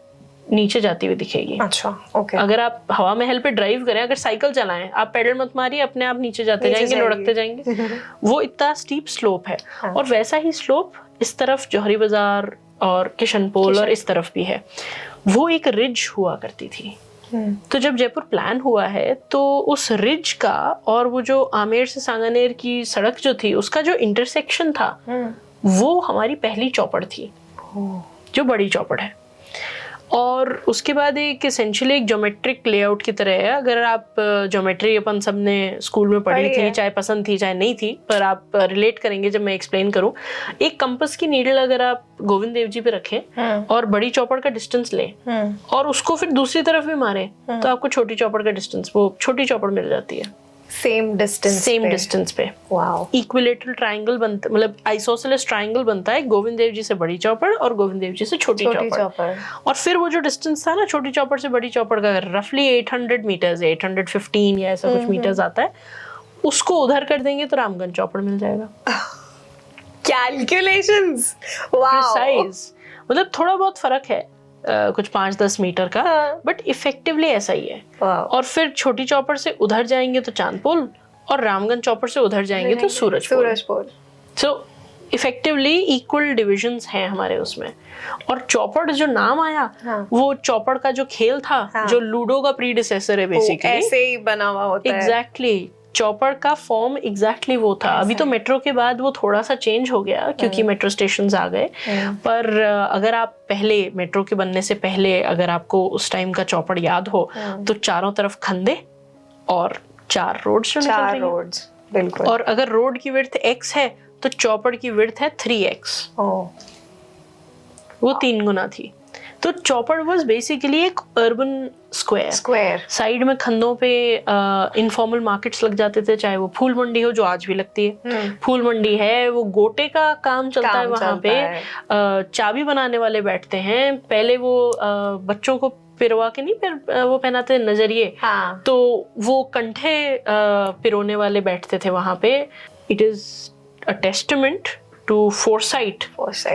नीचे जाती हुई दिखेगी। अच्छा, ओके। अगर आप हवा महल पे ड्राइव करें, अगर साइकिल चलाएं, आप पेडल मत मारिए, अपने आप नीचे जाते जाएंगे, लुढ़कते जाएंगे। वो इतना स्टीप स्लोप है। और वैसा ही स्लोप इस तरफ जौहरी बाजार और किशनपोल और इस तरफ भी है। वो एक रिज हुआ करती थी, तो जब जयपुर प्लान हुआ है तो उस रिज का और वो जो आमेर से सांगानेर की सड़क जो थी उसका जो इंटरसेक्शन था वो हमारी पहली चौपड़ थी, जो बड़ी चौपड़ है। और उसके बाद एक एसेंशियली एक ज्योमेट्रिक लेआउट की तरह है। अगर आप ज्योमेट्री अपन सबने स्कूल में पढ़ी थी, चाहे पसंद थी चाहे नहीं थी, पर आप रिलेट करेंगे जब मैं एक्सप्लेन करूं। एक कंपास की नीडल अगर आप गोविंद देव जी पे रखें और बड़ी चौपड़ का डिस्टेंस लें और उसको फिर दूसरी तरफ भी मारें तो आपको छोटी चौपड़ का डिस्टेंस, वो छोटी चौपड़ मिल जाती है सेम डिस्टेंस पे। वाओ। इक्विलेटरल ट्रायंगल बनता, मतलब आइसोसेलेस ट्रायंगल बनता है गोविंद देव जी से बड़ी चौपड़ और गोविंद देव जी से छोटी चौपड़। और फिर वो जो डिस्टेंस था ना छोटी चौपड़ से बड़ी चौपड़ का, रफली 800 मीटर्स, 815 या ऐसा कुछ मीटर्स आता है, उसको उधर कर देंगे तो रामगंज चौपड़ मिल जाएगा। कैलकुलेशंस, प्रिसाइज, मतलब थोड़ा बहुत फर्क है, कुछ 5-10 मीटर का, बट इफेक्टिवली ऐसा ही है। और फिर छोटी चौपड़ से उधर जाएंगे तो चांदपोल और रामगंज चौपड़ से उधर जाएंगे तो सूरजपोल। सो इफेक्टिवली इक्वल डिविजन्स हैं हमारे उसमें। और चौपड़ जो नाम आया वो चौपड़ का जो खेल था जो लूडो का प्रीडिसेसर है बेसिकली, ऐसे ही बना हुआ होता है। एग्जैक्टली, चौपड़ का फॉर्म एग्जैक्टली वो था। अभी तो मेट्रो के बाद वो थोड़ा सा चेंज हो गया क्योंकि मेट्रो स्टेशंस आ गए, पर अगर आप पहले मेट्रो के बनने से पहले अगर आपको उस टाइम का चौपड़ याद हो तो चारों तरफ खंदे और 4 रोड्स, बिल्कुल। और अगर रोड की विड्थ x है तो चौपड़ की विड्थ है 3x, वो 3 गुना थी। तो चौपड़ वाज बेसिकली एक अर्बन स्क्वायर। साइड में खंदों पे इनफॉर्मल मार्केट्स लग जाते थे, चाहे वो फूल मंडी हो जो आज भी लगती है, फूल मंडी है, वो गोटे का काम चलता है वहां पे, चाबी बनाने वाले बैठते हैं। पहले वो बच्चों को पिरवा के नहीं वो पहनाते नजरिए, तो वो कंठे पिरोने वाले बैठते थे वहां पे। It is a testament to foresight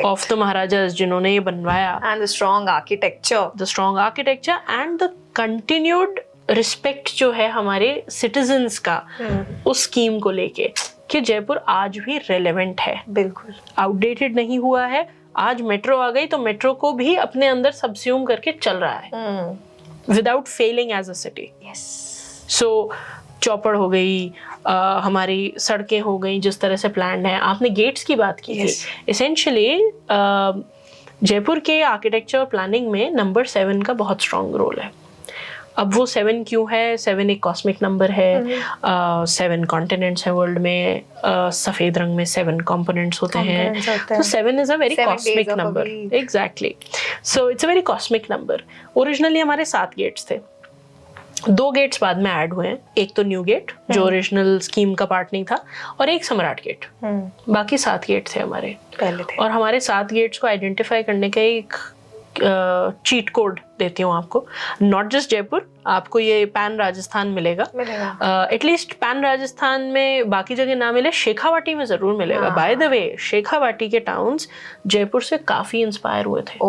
of the Maharajas जिन्होंने ये बनवाया, and the strong architecture and the continued respect जो है हमारे citizens का उस स्कीम को लेके कि जयपुर आज भी रेलेवेंट है, बिल्कुल आउटडेटेड नहीं हुआ है। आज मेट्रो आ गई तो मेट्रो को भी अपने अंदर सबस्यूम करके चल रहा है without failing as a city. So Chaupar हो गई, हमारी सड़कें हो गई जिस तरह से प्लान है। आपने गेट्स की बात की थी, एसेंशियली जयपुर के आर्किटेक्चर और प्लानिंग में नंबर 7 का बहुत स्ट्रॉन्ग रोल है। अब वो 7 क्यों है? 7 एक कॉस्मिक नंबर है, 7 कॉन्टिनेंट्स हैं वर्ल्ड में, सफेद रंग में 7 कंपोनेंट्स होते हैं, तो 7 is a very cosmic number. Exactly, so it's a very cosmic number. Originally हमारे 7 गेट्स थे, 2 गेट्स बाद में ऐड हुए हैं, एक तो न्यू गेट जो ओरिजिनल स्कीम का पार्ट नहीं था, और एक सम्राट गेट। बाकी 7 गेट थे हमारे पहले थे। और हमारे 7 गेट्स को आइडेंटिफाई करने का एक चीट कोड देती हूँ आपको। नॉट जस्ट जयपुर, आपको ये पैन राजस्थान मिलेगा, एटलीस्ट पैन राजस्थान में, बाकी जगह ना मिले, शेखावाटी में जरूर मिलेगा। बाय द वे, शेखावाटी के टाउन्स जयपुर से काफी इंस्पायर हुए थे।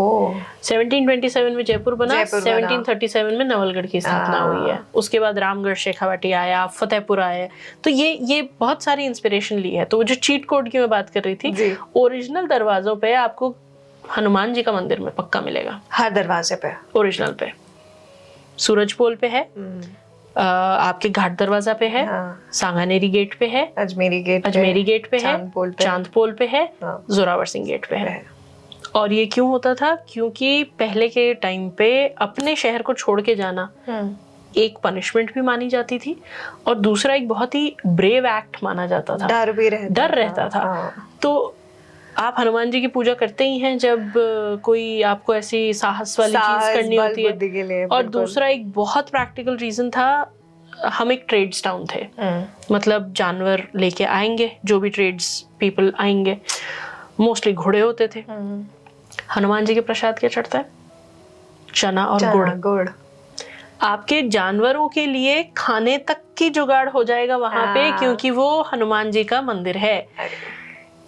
1727 में जयपुर बना, 1737 में नवलगढ़ की स्थापना हुई है। उसके बाद रामगढ़, शेखावाटी आया, फतेहपुर आया, तो ये बहुत सारी इंस्पिरेशन ली है। तो वो जो चीट कोड की मैं बात कर रही थी, ओरिजिनल दरवाजों पे आपको हनुमान जी का मंदिर में पक्का मिलेगा, हर दरवाजे पे, ओरिजिनल पे। सूरजपोल पे है, आपके घाट दरवाजा पे है, सांगानेरी गेट पे है, अजमेरी गेट पे है, चांदपोल पे है, जोरावर सिंह गेट पे है। और ये क्यों होता था? क्योंकि पहले के टाइम पे अपने शहर को छोड़ के जाना एक पनिशमेंट भी मानी जाती थी, और दूसरा एक बहुत ही ब्रेव एक्ट माना जाता था, डर रहता था। तो आप हनुमान जी की पूजा करते ही हैं जब कोई आपको ऐसी साहस वाली चीज करनी होती है। और दूसरा एक बहुत प्रैक्टिकल रीजन था, हम एक ट्रेड्स टाउन थे, मतलब जानवर लेके आएंगे, जो भी ट्रेड्स पीपल आएंगे, मोस्टली घोड़े होते थे। हनुमान जी के प्रसाद क्या चढ़ता है? चना और गुड़। आपके जानवरों के लिए खाने तक की जुगाड़ हो जाएगा वहां पे, क्योंकि वो हनुमान जी का मंदिर है।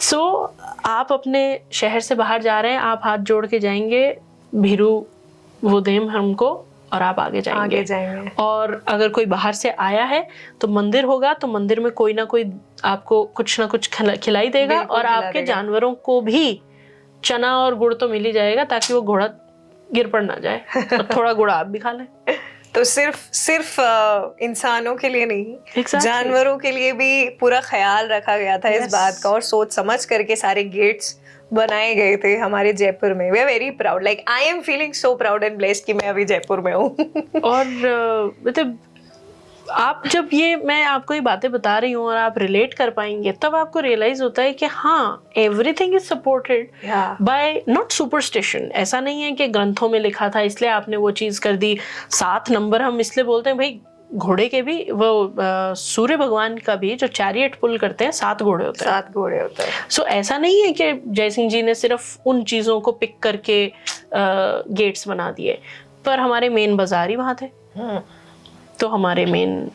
सो आप अपने शहर से बाहर जा रहे हैं, आप हाथ जोड़ के जाएंगे, भीरू वो देम हमको, और आप आगे जाएंगे। और अगर कोई बाहर से आया है तो मंदिर होगा, तो मंदिर में कोई ना कोई आपको कुछ ना कुछ खिलाई देगा, और आपके जानवरों को भी चना और गुड़ तो मिल ही जाएगा, ताकि वो घोड़ा गिर पड़ ना जाए और थोड़ा गुड़ आप भी खा लें। तो सिर्फ इंसानों के लिए नहीं, Exactly. जानवरों के लिए भी पूरा ख्याल रखा गया था इस बात का, और सोच समझ करके सारे गेट्स बनाए गए थे हमारे जयपुर में। We are very proud, like I am feeling so proud and blessed कि मैं अभी जयपुर में हूँ। और मतलब आप जब ये मैं आपको ये बातें बता रही हूँ और आप रिलेट कर पाएंगे, तब आपको रियलाइज होता है कि हाँ, everything is supported by not superstition. ऐसा नहीं है कि ग्रंथों में लिखा था इसलिए आपने वो चीज कर दी। 7 नंबर हम इसलिए बोलते हैं भाई, घोड़े के भी वो सूर्य भगवान का भी जो चैरियट पुल करते हैं 7 घोड़े होते हैं। 7 घोड़े होते हैं। सो ऐसा नहीं है कि जयसिंह जी ने सिर्फ उन चीजों को पिक करके गेट्स बना दिए, पर हमारे मेन बाजार ही वहां थे। तो हमारे मेन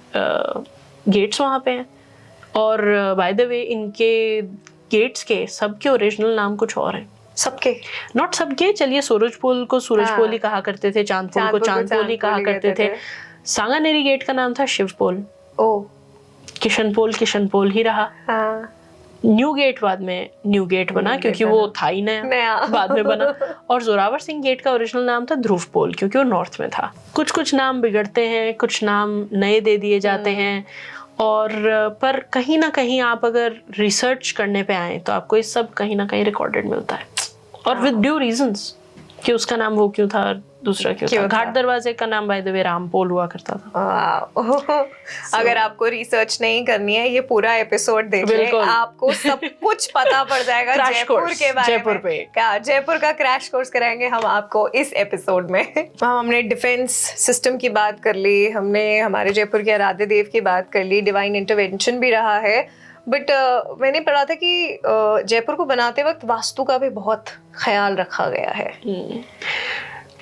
गेट्स वहाँ पे हैं। और बाय द वे इनके गेट्स के सबके ओरिजिनल नाम कुछ और हैं। सबके नॉट सबके, चलिए सूरज पोल को सूरज पोल ही कहा करते थे, चांद पोल को चांद पोल ही कहा करते थे। सांगानेरी गेट का नाम था शिव पोल। किशन पोल ही रहा। न्यू गेट बाद में न्यू गेट बना क्योंकि वो था ही नया बाद में बना। और जोरावर सिंह गेट का ओरिजिनल नाम था ध्रुव पोल क्योंकि वो नॉर्थ में था। कुछ नाम बिगड़ते हैं, कुछ नाम नए दे दिए जाते हैं। और पर कहीं ना कहीं आप अगर रिसर्च करने पे आए तो आपको ये सब कहीं ना कहीं रिकॉर्डेड मिलता है, और विद ड्यू रीजंस कि उसका नाम वो क्यों था, दूसरा क्यों था। घाट दरवाजे का नाम बाय द वे रामपोल हुआ करता था। अगर आपको रिसर्च नहीं करनी है, ये पूरा एपिसोड देखिए, आपको सब कुछ पता पड़ जाएगा जयपुर के बारे जयपुर पे। क्या जयपुर का क्रैश कोर्स कराएंगे हम आपको इस एपिसोड में। हमने डिफेंस सिस्टम की बात कर ली, हमने हमारे जयपुर के आराध्य देव की बात कर ली, डिवाइन इंटरवेंशन भी रहा है। बट मैंने पढ़ा था कि जयपुर को बनाते वक्त वास्तु का भी बहुत ख्याल रखा गया है।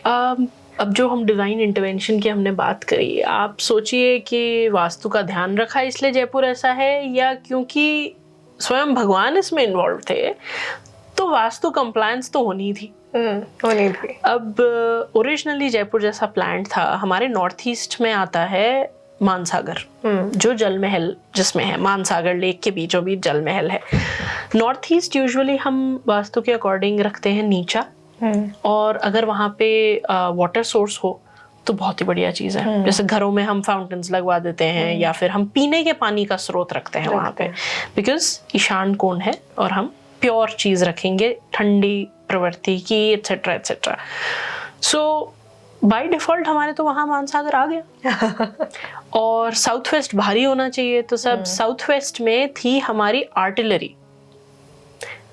अब जो हम डिवाइन इंटरवेंशन की हमने बात करी, आप सोचिए कि वास्तु का ध्यान रखा इसलिए जयपुर ऐसा है, या क्योंकि स्वयं भगवान इसमें इन्वॉल्व थे, तो वास्तु कंप्लायंस तो होनी थी। अब ओरिजिनली जयपुर जैसा प्लान था, हमारे नॉर्थ ईस्ट में आता है मानसागर, जो जल महल जिसमें है, मानसागर लेक के बीचों बीच जल महल है। नॉर्थ ईस्ट यूजुअली हम वास्तु के अकॉर्डिंग रखते हैं नीचा, और अगर वहाँ पे वाटर सोर्स हो तो बहुत ही बढ़िया चीज़ है। जैसे घरों में हम फाउंटेन्स लगवा देते हैं, या फिर हम पीने के पानी का स्रोत रखते हैं वहाँ पे, बिकॉज ईशान कोण है और हम प्योर चीज़ रखेंगे, ठंडी प्रवृत्ति की, etcetera etcetera. So by default हमारे तो वहाँ मानसागर आ गया। और साउथ वेस्ट भारी होना चाहिए, तो सब साउथ वेस्ट में थी हमारी आर्टिलरी।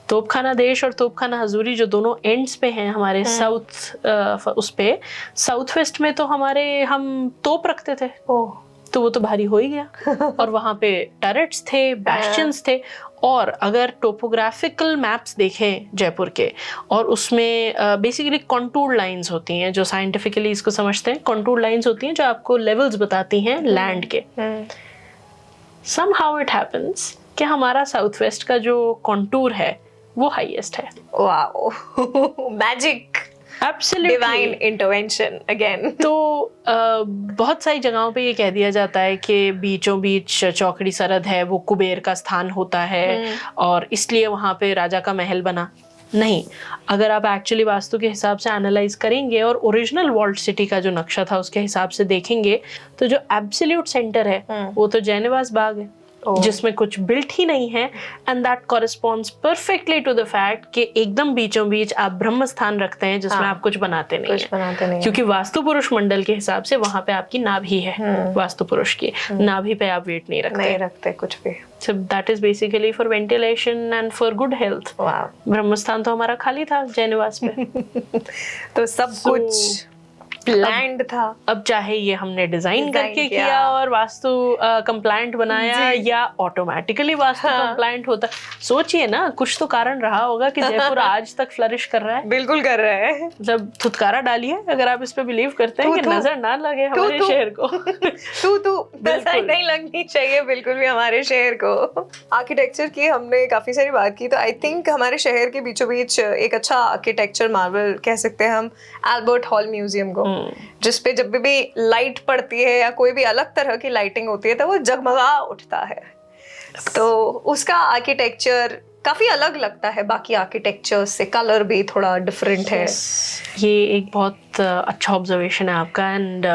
तोपखाना देश और तोपखाना हजूरी जो दोनों एंड्स पे हैं हमारे साउथ, उस पे साउथ वेस्ट में तो हमारे हम तोप रखते थे, तो वो तो भारी हो ही गया। और वहाँ पे टरेट्स थे, बैस्टियंस थे। और अगर टोपोग्राफिकल मैप्स देखें जयपुर के, और उसमें बेसिकली कॉन्टूर लाइंस होती हैं, जो साइंटिफिकली इसको समझते हैं, कॉन्टूर लाइंस होती हैं जो आपको लेवल्स बताती हैं लैंड के। somehow it happens कि हमारा साउथ वेस्ट का जो कॉन्टूर है वो हाईएस्ट है। Wow, magic, absolutely divine intervention again. तो बहुत सारी जगहों पे ये कह दिया जाता है कि बीचों बीच चौकड़ी सरहद है, वो कुबेर का स्थान होता है, और इसलिए वहाँ पे राजा का महल बना। नहीं, अगर आप एक्चुअली वास्तु के हिसाब से एनालाइज करेंगे और ओरिजिनल वॉल्ट सिटी का जो नक्शा था उसके हिसाब से देखेंगे, तो जो एब्सोल्यूट सेंटर है वो तो जयनिवास बाग है, जिसमें कुछ बिल्ट ही नहीं है। And that corresponds perfectly to the fact कि एकदम बीचों बीच आप ब्रह्म स्थान रखते हैं जिसमें आप कुछ बनाते नहीं, क्योंकि वास्तु पुरुष मंडल के हिसाब से वहां पे आपकी नाभि है, वास्तु पुरुष की नाभि पे आप वेट नहीं रखते कुछ भी। So that is basically for ventilation and for good health. ब्रह्म स्थान तो हमारा खाली था जयनिवास पे। तो सब कुछ प्लान्ड था। अब चाहे ये हमने डिजाइन करके किया और वास्तु कंप्लायंट बनाया, या ऑटोमेटिकली वास्तु कंप्लायंट होता, सोचिए ना, कुछ तो कारण रहा होगा कि जयपुर आज तक फ्लरिश कर रहा है। बिल्कुल कर रहा है। मतलब थुतकारा डालिए अगर आप इस पे बिलीव करते हैं कि नजर ना लगे हमारे शहर को। नजर नहीं लगनी चाहिए बिल्कुल भी हमारे शहर को। आर्किटेक्चर की हमने काफी सारी बात की, तो आई थिंक हमारे शहर के बीचों बीच एक अच्छा आर्किटेक्चर मार्वल कह सकते हैं हम एल्बर्ट हॉल म्यूजियम को, जिसपे जब भी लाइट पड़ती है या कोई भी अलग तरह की लाइटिंग होती है तो वो जगमगा उठता है। तो उसका आर्किटेक्चर काफी अलग लगता है बाकी आर्किटेक्चर से, कलर भी थोड़ा डिफरेंट है। ये एक बहुत अच्छा ऑब्जर्वेशन है आपका। एंड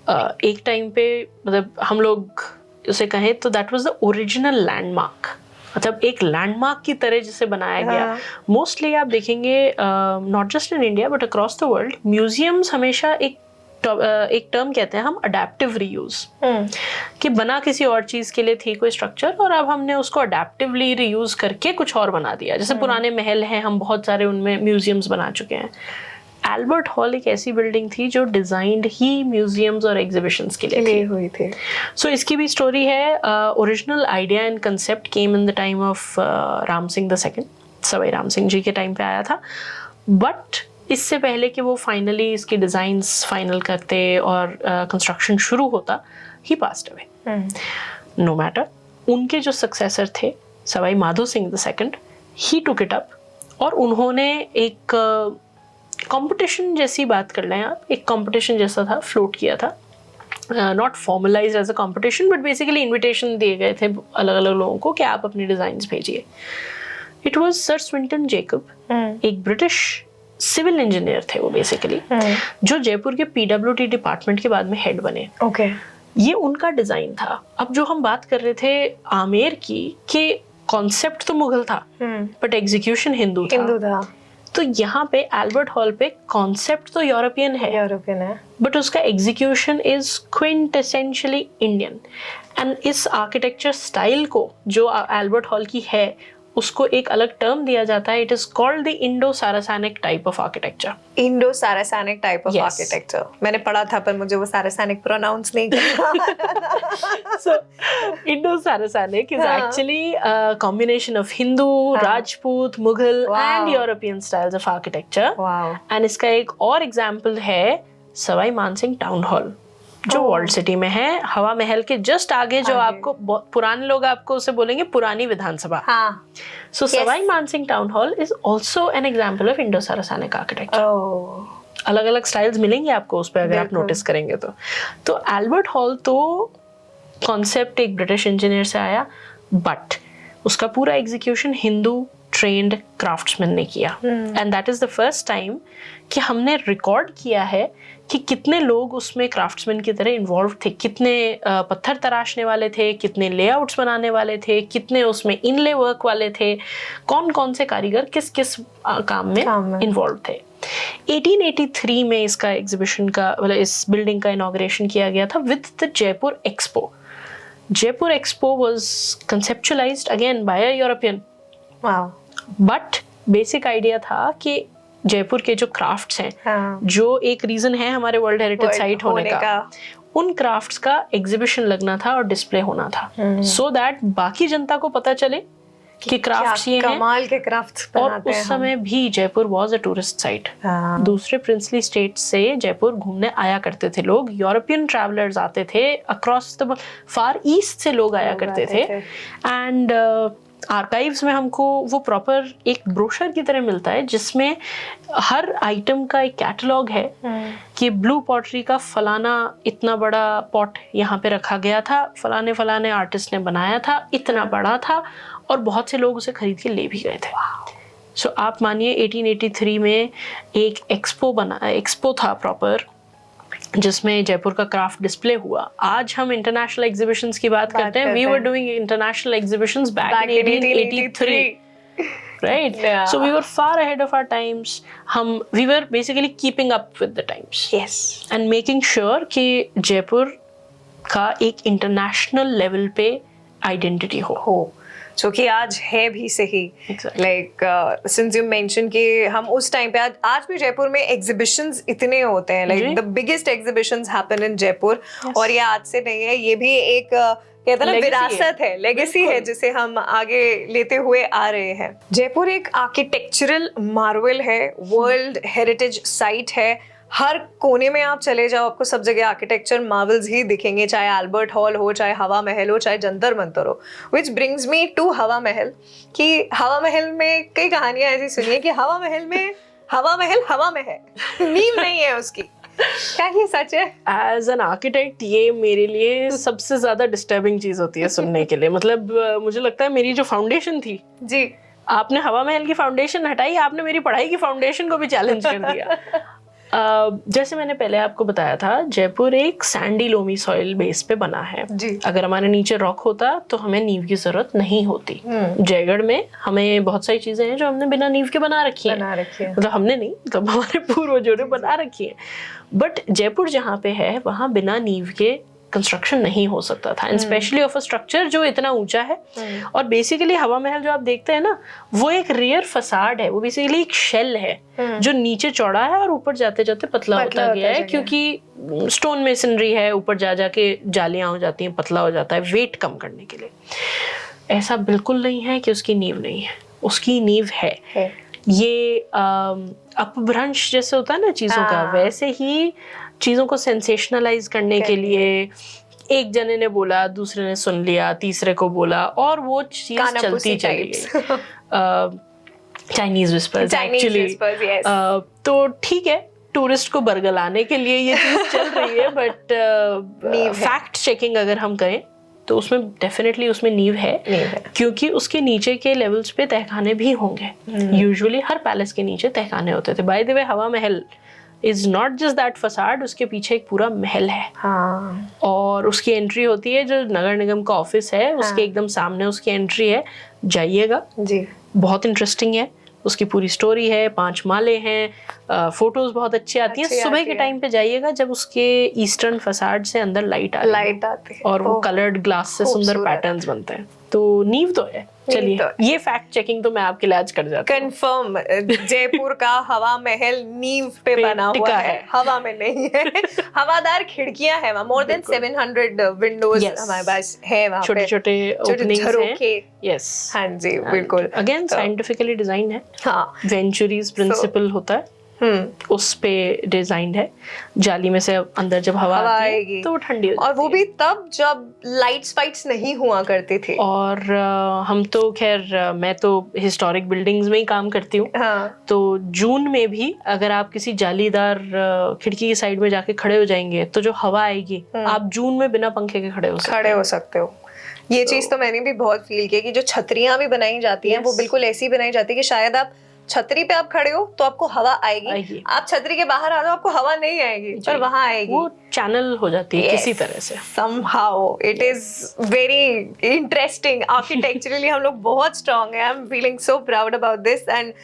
एक टाइम पे मतलब हम लोग उसे कहें तो that was the original landmark, मतलब एक लैंडमार्क की तरह जिसे बनाया गया। मोस्टली आप देखेंगे not just in India but across the world, museums हमेशा एक टर्म कहते हैं हम अडेप्टिव रीयूज, कि बना किसी और चीज के लिए थी कोई स्ट्रक्चर और अब हमने उसको अडेप्टिवली रीयूज करके कुछ और बना दिया। जैसे पुराने महल हैं, हम बहुत सारे उनमें म्यूजियम्स बना चुके हैं। एल्बर्ट हॉल एक ऐसी बिल्डिंग थी जो डिजाइंड ही म्यूजियम्स और एग्जीबिशंस के लिए हुई थी। सो इसकी भी स्टोरी है। Original idea and concept came in the time of Ram Singh the second, Sawai Ram Singh ji के टाइम पे आया था, बट इससे पहले कि वो फाइनली इसकी डिजाइन्स फाइनल करते और कंस्ट्रक्शन शुरू होता, ही पास्ड अवे। नो मैटर, उनके जो सक्सेसर थे Sawai Madho Singh the second, he took it up और उन्होंने एक कंपटीशन जैसी बात कर लें आप, एक कंपटीशन जैसा था, फ्लोट किया था, not formalise as a competition but basically invitation दिए गए थे अलग अलग लोगों को कि आप अपनी डिजाइन्स भेजिए। It was sir Swinton Jacob, एक ब्रिटिश सिविल इंजीनियर थे वो बेसिकली, जो जयपुर के PWD डिपार्टमेंट के बाद में हेड बने। ये उनका डिजाइन था। अब जो हम बात कर रहे थे आमेर की, कि कॉन्सेप्ट तो मुगल था बट एग्जीक्यूशन हिंदू था। तो यहाँ पे एल्बर्ट हॉल पे कॉन्सेप्ट तो यूरोपियन है बट उसका एग्जीक्यूशन इज क्विंटेसेंशियली इंडियन। एंड इस आर्किटेक्चर स्टाइल को जो एल्बर्ट हॉल की है उसको एक अलग टर्म दिया जाता है, it is called the Indo Saracenic type of architecture. Indo Saracenic type of architecture मैंने पढ़ा था पर मुझे वो सारासैनिक प्रोनाउंस नहीं करना। So Indo Saracenic is actually combination of Hindu, Rajput, Mughal and European styles of architecture. And इसका एक और एग्जांपल है सवाई मानसिंह टाउन हॉल, जो वर्ल्ड सिटी में है, हवा महल के जस्ट आगे, जो आपको पुराने लोग आपको उसे बोलेंगे पुरानी विधानसभा। So Sawai Mansingh town hall is also an example of Indo Saracenic architecture. अलग अलग स्टाइल्स मिलेंगे आपको उस पे अगर आप नोटिस करेंगे तो एल्बर्ट हॉल तो कॉन्सेप्ट एक ब्रिटिश इंजीनियर से आया बट उसका पूरा एग्जीक्यूशन हिंदू ट्रेन्ड क्राफ्ट्समैन ने किया। And that is the first time कि हमने रिकॉर्ड किया है कि कितने लोग उसमें क्राफ्ट्समैन की तरह इन्वॉल्व थे, कितने पत्थर तराशने वाले थे, कितने लेआउट्स बनाने वाले थे, कितने उसमें इनले वर्क वाले थे, कौन कौन से कारीगर किस किस काम में इन्वॉल्व थे। 1883 में इसका एग्जीबिशन का मतलब इस बिल्डिंग का इनॉग्रेशन किया गया था with the Jaipur Expo. Jaipur Expo was conceptualised again by a European, but basic idea था कि जयपुर के जो क्राफ्ट्स हैं, जो एक रीजन है हमारे वर्ल्ड हेरिटेज साइट होने का, उन क्राफ्ट्स का एग्जीबिशन लगना था और डिस्प्ले होना था, सो दैट बाकी जनता को पता चले कि क्राफ्ट्स ये हैं, कमाल के क्राफ्ट्स बनाते हैं। और उस समय भी Jaipur was a tourist site. दूसरे प्रिंसली स्टेट से जयपुर घूमने आया करते थे लोग, यूरोपियन ट्रैवलर्स आते थे, अक्रॉस द फार ईस्ट से लोग आया करते थे। एंड आर्काइव्स में हमको वो प्रॉपर एक ब्रोशर की तरह मिलता है जिसमें हर आइटम का एक कैटलॉग है कि ब्लू पॉटरी का फलाना इतना बड़ा पॉट यहाँ पे रखा गया था, फलाने फलाने आर्टिस्ट ने बनाया था, इतना बड़ा था और बहुत से लोग उसे खरीद के ले भी गए थे। सो आप मानिए 1883 में एक एक्सपो था प्रॉपर, जिसमें जयपुर का क्राफ्ट डिस्प्ले हुआ। आज हम इंटरनेशनल एग्जीबिशंस की बात करते हैं, we were doing international exhibitions back in 1883, right? So we were far ahead of our times. We were basically keeping up with the times. Yes. And making sure कि जयपुर का एक इंटरनेशनल लेवल पे identity हो जो कि आज है भी सही। लाइक सिंस यू मेंशन कि हम उस टाइम पे आज भी जयपुर में एग्जीबिशंस इतने होते हैं, like the biggest exhibitions happen in Jaipur. और ये आज से नहीं है, ये भी एक कहते हैं ना विरासत है, लेगेसी है जिसे हम आगे लेते हुए आ रहे हैं। जयपुर एक आर्किटेक्चरल मार्वल है, वर्ल्ड हेरिटेज साइट है। हर कोने में आप चले जाओ आपको सब जगह आर्किटेक्चर मार्वल्स ही दिखेंगे, चाहे एल्बर्ट हॉल हो, चाहे हवा महल हो, चाहे जंतर मंतर हो। विच ब्रिंग्स मी टू हवा महल, कि हवा महल में कई कहानियां ऐसी सुनी है कि हवा महल में हवा में है, नींव नहीं है उसकी। क्या ये सच है? एज एन आर्किटेक्ट ये मेरे लिए सबसे ज्यादा डिस्टर्बिंग चीज होती है सुनने के लिए। मतलब मुझे लगता है मेरी जो फाउंडेशन थी जी, आपने हवा महल की फाउंडेशन हटाई, आपने मेरी पढ़ाई की फाउंडेशन को भी चैलेंज कर दिया। जैसे मैंने पहले आपको बताया था, जयपुर एक सैंडी लोमी सॉइल बेस पे बना है जी। अगर हमारे नीचे रॉक होता तो हमें नींव की जरूरत नहीं होती। जयगढ़ में हमें बहुत सारी चीजें हैं जो हमने बिना नींव के बना रखी है, मतलब हमने नहीं, मतलब हमारे पूर्वजों ने बना रखी है। बट जयपुर जहाँ पे है वहाँ बिना नींव के कंस्ट्रक्शन नहीं हो सकता था, and specially of a structure जो इतना ऊंचा है। और बेसिकली हवा महल जो आप देखते हैं ना, वो एक रियर फसाड है, वो बेसिकली एक शेल है जो नीचे चौड़ा है और ऊपर जाते जाते पतला होता गया है, क्योंकि स्टोन मेसनरी है, ऊपर जा जाके जालियां हो जाती हैं, पतला हो जाता है वेट कम करने के लिए। ऐसा बिल्कुल नहीं है कि उसकी नींव नहीं है, उसकी नींव है। ये अपभ्रंश जैसे होता है ना चीजों का, वैसे ही चीजों को सेंसेशनलाइज करने के लिए एक जने ने बोला, दूसरे ने सुन लिया, तीसरे को बोला, और वो चीज चलती चली गई। Chinese whispers actually. तो ठीक है, टूरिस्ट को बरगलाने के लिए ये चीज चल रही है, बट फैक्ट चेकिंग अगर हम करें तो उसमें डेफिनेटली उसमें नींव है, क्योंकि उसके नीचे के लेवल्स पे तहखाने भी होंगे। यूजुअली हर पैलेस के नीचे तहखाने होते थे। बाय द वे, हवा महल is not just that facade, उसके पीछे एक पूरा महल है। और उसकी एंट्री होती है, जो नगर निगम का ऑफिस है उसके एकदम सामने उसकी एंट्री है। जाइएगा जी, बहुत इंटरेस्टिंग है। उसकी पूरी स्टोरी है, 5 माले हैं, फोटोज बहुत अच्छी आती हैं। सुबह के टाइम पे जाइएगा जब उसके ईस्टर्न फसाड से अंदर लाइट आती है और वो कलर्ड ग्लास से सुंदर पैटर्न्स बनते हैं। तो नींव तो है। चलिए, ये फैक्ट चेकिंग तो मैं आपके लिए आज कर जाता हूं। कंफर्म, जयपुर का हवा महल नींव पे बना हुआ है, हवा में नहीं है। हवादार खिड़कियां हैं वहाँ, मोर देन 700 विंडोज हमारे पास है वहाँ पे, छोटे-छोटे ओपनिंग्स हैं। यस, हाँ जी, बिल्कुल। अगेन साइंटिफिकली डिजाइन है। हाँ, वेंचुरीज प्रिंसिपल होता है, उस पे डिजाइन है। जाली में से अंदर जब हवा आएगी तो ठंडी हो जाती है। और वो भी तब जब लाइट्स फाइट्स नहीं हुआ करते थे। और हम तो खैर, मैं तो हिस्टोरिक बिल्डिंग्स में ही काम करती हूँ। तो जून में भी अगर आप किसी जालीदार खिड़की की साइड में जाके खड़े हो जाएंगे तो जो हवा आएगी, आप जून में बिना पंखे के खड़े हो सकते हो। ये चीज तो मैंने भी बहुत फील की कि जो छतरियां भी बनाई जाती हैं वो बिल्कुल ऐसी बनाई जाती है कि शायद आप छतरी पे आप खड़े हो तो आपको हवा आएगी, आप छतरी के बाहर आ जाओ आपको हवा नहीं आएगी, पर वहां आएगी। वो चैनल हो जाती है किसी तरह से। Somehow it is very interesting. Architecturally हम लोग बहुत strong हैं। I'm feeling so proud about this and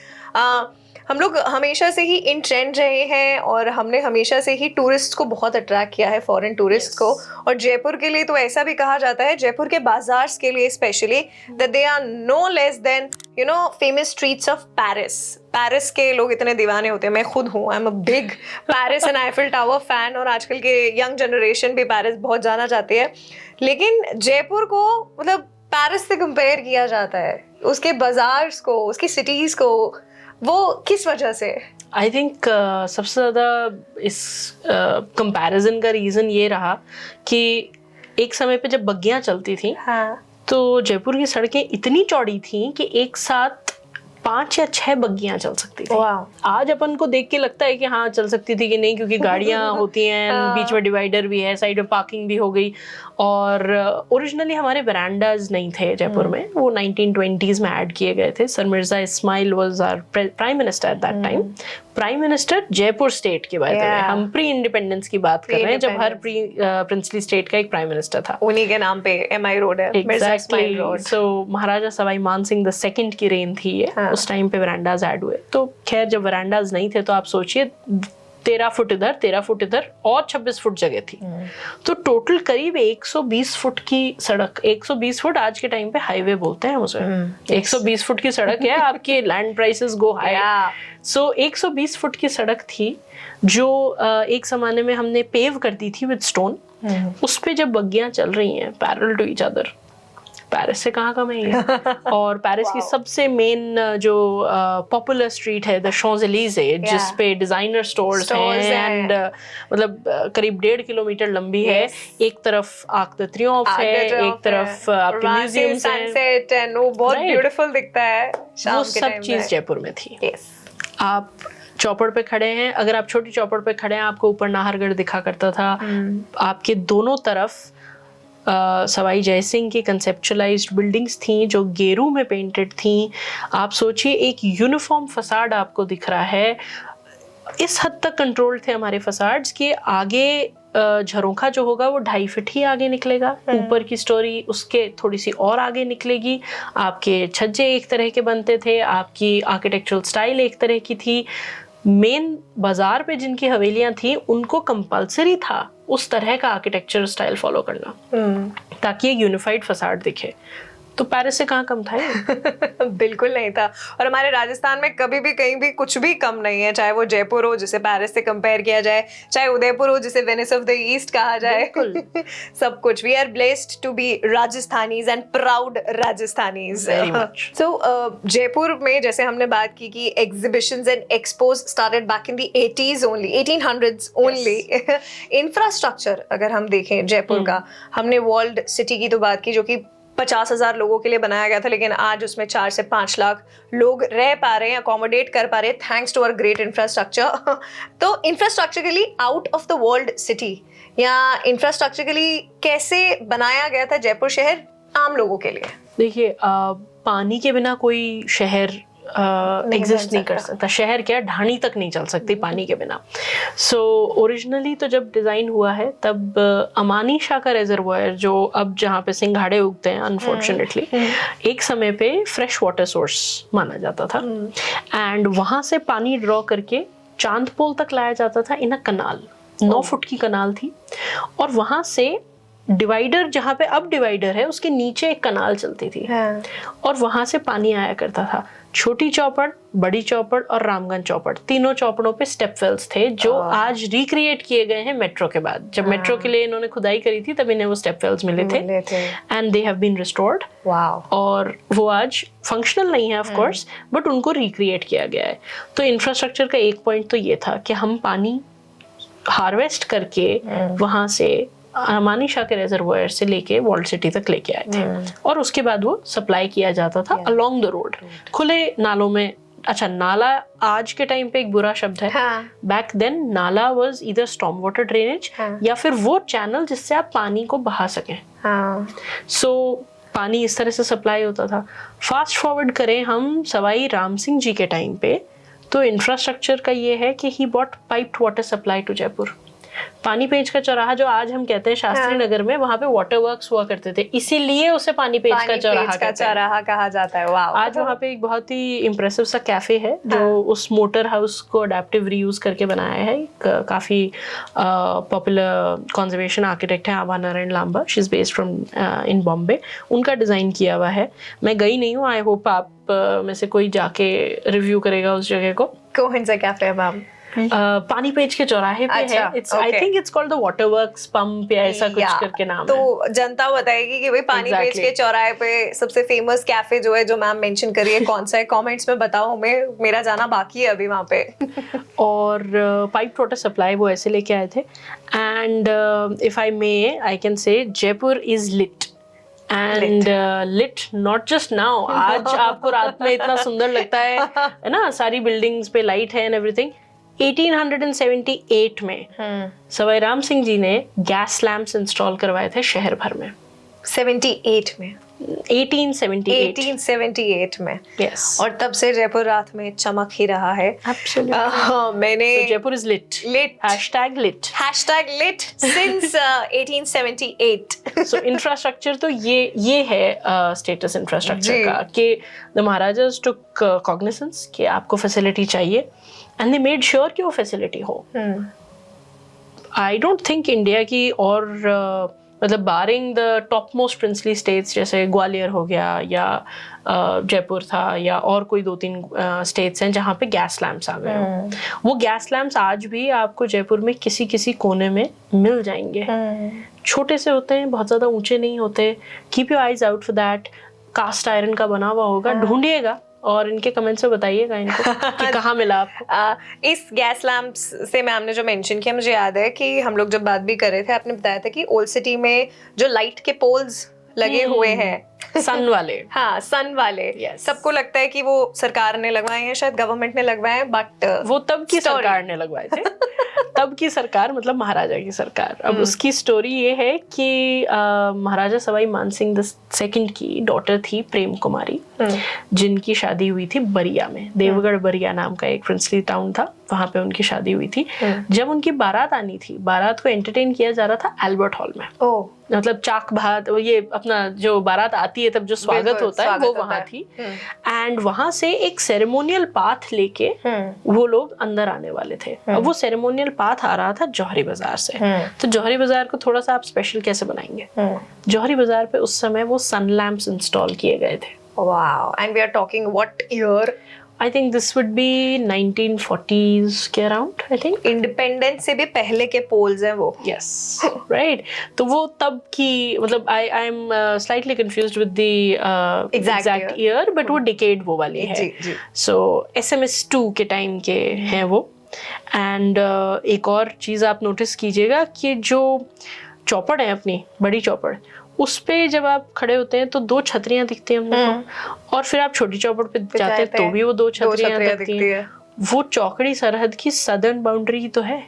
हम लोग हमेशा से ही इन ट्रेंड रहे हैं और हमने हमेशा से ही टूरिस्ट को बहुत अट्रैक्ट किया है, फॉरेन टूरिस्ट को। और जयपुर के लिए तो ऐसा भी कहा जाता है, जयपुर के बाजार के लिए specially, that they are no less than famous streets of Paris. Paris के लोग इतने दीवाने होते हैं, मैं खुद हूँ, I am a big Paris and Eiffel tower fan. और आजकल के यंग जनरेशन भी पेरिस बहुत जाना चाहती है, लेकिन जयपुर को मतलब पेरिस से कंपेयर किया जाता है, उसके बाजार्स को, उसकी सिटीज को। वो किस वजह से? आई थिंक सबसे ज़्यादा इस कंपैरिजन का रीज़न ये रहा कि एक समय पे जब बग्गियां चलती थी, तो जयपुर की सड़कें इतनी चौड़ी थी कि एक साथ 5 या 6 बग्गियां चल सकती थी। आज अपन को देख के लगता है कि हाँ चल सकती थी कि नहीं, क्योंकि गाड़ियां होती हैं, बीच में डिवाइडर भी है, साइड में पार्किंग भी हो गई। और ओरिजिनली हमारे वरांडाज नहीं थे जयपुर में, वो 1920s में ऐड किए गए थे। Sir Mirza Ismail was our prime minister at that time. Prime minister Jaipur state के बारे में, हम प्री इंडिपेंडेंस की बात कर रहे हैं, जब हर प्रिंसली स्टेट का एक प्राइम मिनिस्टर था। उन्हीं के नाम पे MI रोड है, मिर्जा इस्माइल रोड। सो महाराजा सवाई मान सिंह द सेकंड की रेन थी ये, उस टाइम पे वरांडाज ऐड हुए। तो खैर जब वरांडाज नहीं थे तो आप सोचिए 13 फुट इधर, 13 फुट इधर और 26 फुट जगह थी। तो टोटल करीब 120 फुट की सड़क, 120 फुट आज के टाइम पे हाईवे बोलते हैं उसे। 120 फुट की सड़क है, आपके लैंड प्राइसेस गो हाई। सो 120 फुट की सड़क थी जो एक जमाने में हमने पेव कर दी थी विद स्टोन। उस पे जब बग्गियां चल रही हैं parallel to each other, Paris से कहाँ कम है ये। और पेरिस की सबसे मेन जो पॉपुलर स्ट्रीट है द शॉन्ज़-एलीज़े, जिस पे डिजाइनर स्टोर्स हैं, एंड मतलब करीब 1.5 किलोमीटर लंबी है। एक तरफ आर्क द ट्रियोम्फ है, एक तरफ आपके म्यूजियम्स हैं, सनसेट एंड वो बहुत ब्यूटीफुल दिखता है शाम वो के सब टाइम चीज जयपुर में थी। आप चौपड़ पे खड़े हैं, अगर आप छोटी चौपड़ पे खड़े हैं, आपको ऊपर नाहरगढ़ दिखा करता था। आपके दोनों तरफ सवाई जयसिंह की कंसेप्चुअलाइज्ड बिल्डिंग्स थी जो गेरू में पेंटेड थी। आप सोचिए एक यूनिफॉर्म फसाड आपको दिख रहा है। इस हद तक कंट्रोल थे हमारे फसाड्स कि आगे झरोखा जो होगा वो 2.5 फीट ही आगे निकलेगा, ऊपर की स्टोरी उसके थोड़ी सी और आगे निकलेगी, आपके छज्जे एक तरह के बनते थे, आपकी आर्किटेक्चरल स्टाइल एक तरह की थी। मेन बाजार पे जिनकी हवेलियां थी उनको कंपलसरी था उस तरह का आर्किटेक्चर स्टाइल फॉलो करना ताकि एक यूनिफाइड फसाड दिखे। तो पेरिस से कहाँ कम था ये? बिल्कुल नहीं था। और हमारे राजस्थान में कभी भी कहीं भी कुछ भी कम नहीं है, चाहे वो जयपुर हो जिसे पेरिस से कंपेयर किया जाए, चाहे उदयपुर हो जिसे वेनिस ऑफ द ईस्ट कहा जाए। सब कुछ। We are blessed to be Rajasthanis and proud Rajasthanis. So Jaipur में जैसे हमने बात की कि exhibitions and expos started back in the 80s only, 1800s only. Infrastructure अगर हम देखें जयपुर का, हमने वर्ल्ड सिटी की तो बात की जो कि 50,000 लोगों के लिए बनाया गया था, लेकिन आज उसमें 4 से 5 लाख लोग रह पा रहे हैं, अकोमोडेट कर पा रहे हैं thanks to our great infrastructure. तो infrastructurally out of the world city या इंफ्रास्ट्रक्चरली कैसे बनाया गया था जयपुर शहर आम लोगों के लिए? देखिए, पानी के बिना कोई शहर एग्जिस्ट नहीं कर सकता। शहर क्या, ढाणी तक नहीं चल सकती पानी के बिना। सो ओरिजिनली तो जब डिज़ाइन हुआ है तब अमानी शाह का रिजर्वायर, जो अब जहाँ पे सिंघाड़े उगते हैं अनफॉर्चुनेटली, एक समय पे फ्रेश वाटर सोर्स माना जाता था एंड वहाँ से पानी ड्रॉ करके चांदपोल तक लाया जाता था इन अ कनाल। 9 फुट की कनाल थी और वहाँ से डिवाइडर, जहाँ पे अब डिवाइडर है उसके नीचे एक कनाल चलती थी और वहां से पानी आया करता था। छोटी चौपड़, बड़ी चौपड़ और रामगंज चौपड़, तीनों चौपड़ों पे स्टेप वेल्स थे जो आज रिक्रिएट किए गए हैं मेट्रो के बाद। जब मेट्रो के लिए इन्होंने खुदाई करी थी तब इन्हें वो स्टेप वेल्स मिले थे and they have been restored. और वो आज फंक्शनल नहीं है ऑफ कोर्स, बट उनको रिक्रिएट किया गया है। तो इंफ्रास्ट्रक्चर का एक पॉइंट तो ये था कि हम पानी हार्वेस्ट करके वहां से अमानी शाह के रिजर्वायर से लेके वॉल्ड सिटी तक लेके आए थे और उसके बाद वो सप्लाई किया जाता था अलोंग द रोड, खुले नालों में। अच्छा, नाला आज के टाइम पे एक बुरा शब्द है, बैक देन नाला was either storm water drainage या फिर वो चैनल जिससे आप पानी को बहा सकें। सो पानी इस तरह से सप्लाई होता था। फास्ट फॉरवर्ड करें हम सवाई राम सिंह जी के टाइम पे, तो इंफ्रास्ट्रक्चर का ये है कि he brought piped water supply to Jaipur. पानी पेंच का चौराहा जो आज हम कहते हैं शास्त्री नगर में, वहां पे वाटर वर्क्स हुआ करते थे, इसीलिए उसे पानी पेंच का चौराहा कहा जाता है। वाह। आज वहाँ पे एक बहुत ही इम्प्रेसिव सा कैफे है जो उस मोटर हाउस को अडेप्टिव रीयूज करके बनाया है। काफी पॉपुलर कंजर्वेशन आर्किटेक्ट है Abha Narayan Lamba, she is based from in Bombay. उनका डिजाइन किया हुआ है। मैं गई नहीं हूँ, आई होप आप में से कोई जाके रिव्यू करेगा उस जगह को। कौन सा कैफे है मैम? पानी पेंच के चौराहे पे है। It's I think it's called the water works pump या ऐसा कुछ करके नाम है। तो जनता बताएगी कि भाई पानी पेंच के चौराहे पे सबसे फेमस कैफे जो है, जो मैम मेंशन करिए, कौन सा है? कमेंट्स में बताओ, हमें, मेरा जाना बाकी है अभी वहाँ पे। और पाइप वाटर सप्लाई वो ऐसे लेके आए थे and if I may I can say Jaipur is lit and lit not just now. आज आपको रात में इतना सुंदर लगता है ना, सारी बिल्डिंग्स पे लाइट है एंड एवरीथिंग। 1878 में सवाई राम सिंह जी ने गैस लैंप्स इंस्टॉल करवाए थे शहर भर में। 78 में? 1878 में। Yes. और तब से जयपुर रात में चमक ही रहा है। मैंने Jaipur is lit, #lit since 1878। So infrastructure तो ये है स्टेटस इंफ्रास्ट्रक्चर का कि द महाराजास टुक कॉग्निसेंस कि आपको फैसिलिटी चाहिए एंड दे मेड श्योर कि वो फैसिलिटी हो। आई डोंट थिंक इंडिया की और मतलब barring the top most princely states जैसे ग्वालियर हो गया या जयपुर था या और कोई 2-3 स्टेट्स हैं जहाँ पे गैस लैंप्स आ गए हैं। वो गैस लैंप्स आज भी आपको जयपुर में किसी कोने में मिल जाएंगे। छोटे से होते हैं, बहुत ज़्यादा ऊंचे नहीं होते। Keep your eyes out for that. Cast iron का बना हुआ होगा, ढूंढिएगा और इनके कमेंट्स में बताइएगा इनको कि कहाँ मिला आपको। इस गैस लैंप्स से मैम ने जो मेंशन किया, मुझे याद है कि हम लोग जब बात भी कर रहे थे, आपने बताया था कि ओल्ड सिटी में जो लाइट के पोल्स लगे हुए हैं सन वाले, हाँ सन वाले, सबको लगता है कि वो सरकार ने लगवाए हैं, शायद गवर्नमेंट ने लगवाए हैं, बट वो तब की सरकार ने लगवाए थे। तब की सरकार मतलब महाराजा की सरकार। अब उसकी स्टोरी ये है कि महाराजा सवाई मानसिंह द सेकंड की डॉटर थी प्रेम कुमारी, जिनकी शादी हुई थी बरिया में। देवगढ़ बरिया नाम का एक प्रिंसली टाउन था, वहां पे उनकी शादी हुई थी। जब उनकी बारात आनी थी, बारात को एंटरटेन किया जा रहा था अल्बर्ट हॉल में। मतलब चाक भात, ये अपना जो बारात आती है तब जो स्वागत होता है वो वहां थी। एंड वहां से एक सेरेमोनियल पाथ लेके वो लोग अंदर आने वाले थे। अब वो सेरेमोनियल पाथ आ रहा था जौहरी बाजार से। तो जौहरी बाजार को थोड़ा सा आप स्पेशल कैसे बनाएंगे? जौहरी बाजार पे उस समय वो सन लैंप्स इंस्टॉल किए गए थे। Wow, and we are talking what year? I think this would be 1940s के अराउंड। I think इंडिपेंडेंस से भी पहले के पोल्स हैं वो। yes right। तो वो तब की मतलब I am slightly confused with the exact year, but वो decade वो वाली है। जी। So SMS2 के टाइम के हैं वो। एंड एक और चीज़ आप नोटिस कीजिएगा कि जो चौपड़ है अपनी बड़ी चौपड़, उस पे जब आप खड़े होते हैं तो 2 छतरियां दिखती हैं हम लोग को, और फिर आप छोटी चौपड़ पे जाते हैं तो भी वो 2 छतरियां दिखती हैं। वो चौकड़ी सरहद की सदर्न बाउंड्री तो है।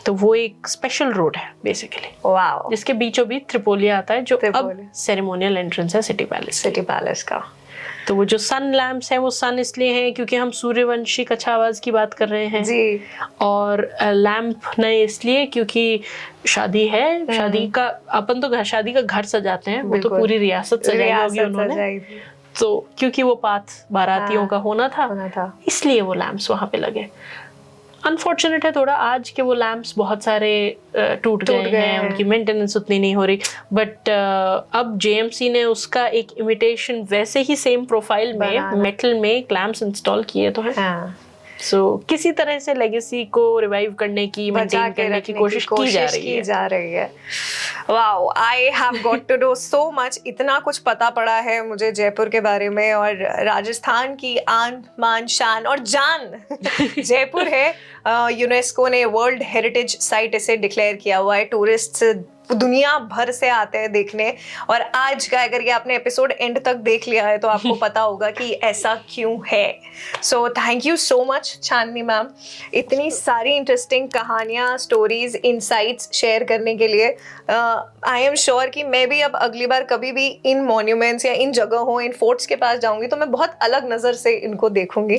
तो वो एक स्पेशल रोड है बेसिकली, वाओ, जिसके बीचों बीच त्रिपोलिया आता है, जो अब सेरेमोनियल एंट्रेंस है सिटी पैलेस का। तो वो जो सन लैम्प्स हैं वो सन इसलिए हैं क्योंकि हम सूर्यवंशी कछावाज की बात कर रहे हैं जी। और लैम्प नए इसलिए क्योंकि शादी है, शादी का अपन तो शादी का घर सजाते हैं, वो तो पूरी रियासत सजाई होगी उन्होंने। तो क्योंकि वो पाथ बारातियों का होना था, इसलिए वो लैम्प्स वहां पे लगे। अनफॉर्चुनेट है थोड़ा आज के वो लैम्प्स बहुत सारे टूट गए हैं, उनकी मेंटेनेंस उतनी नहीं हो रही। बट अब जेएमसी ने उसका एक इमिटेशन वैसे ही सेम प्रोफाइल में मेटल में लैम्प्स इंस्टॉल किए तो हैं। सो किसी तरह से लेगेसी को रिवाइव करने की, मेंटेन करने की कोशिश की जा रही है। Wow, I have got to know so much. इतना कुछ पता पड़ा है मुझे जयपुर के बारे में, और राजस्थान की आन मान शान और जान जयपुर है। यूनेस्को ने वर्ल्ड हेरिटेज साइट इसे डिक्लेयर किया हुआ है। टूरिस्ट दुनिया भर से आते हैं देखने, और आज का अगर ये आपने एपिसोड एंड तक देख लिया है तो आपको पता होगा कि ऐसा क्यों है। So thank you so much Chandni ma'am, इतनी सारी इंटरेस्टिंग कहानियाँ, स्टोरीज, इनसाइट्स शेयर करने के लिए। आई एम श्योर कि मैं भी अब अगली बार कभी भी इन मॉन्यूमेंट्स या इन जगहों, इन फोर्ट्स के पास जाऊंगी तो मैं बहुत अलग नज़र से इनको देखूंगी।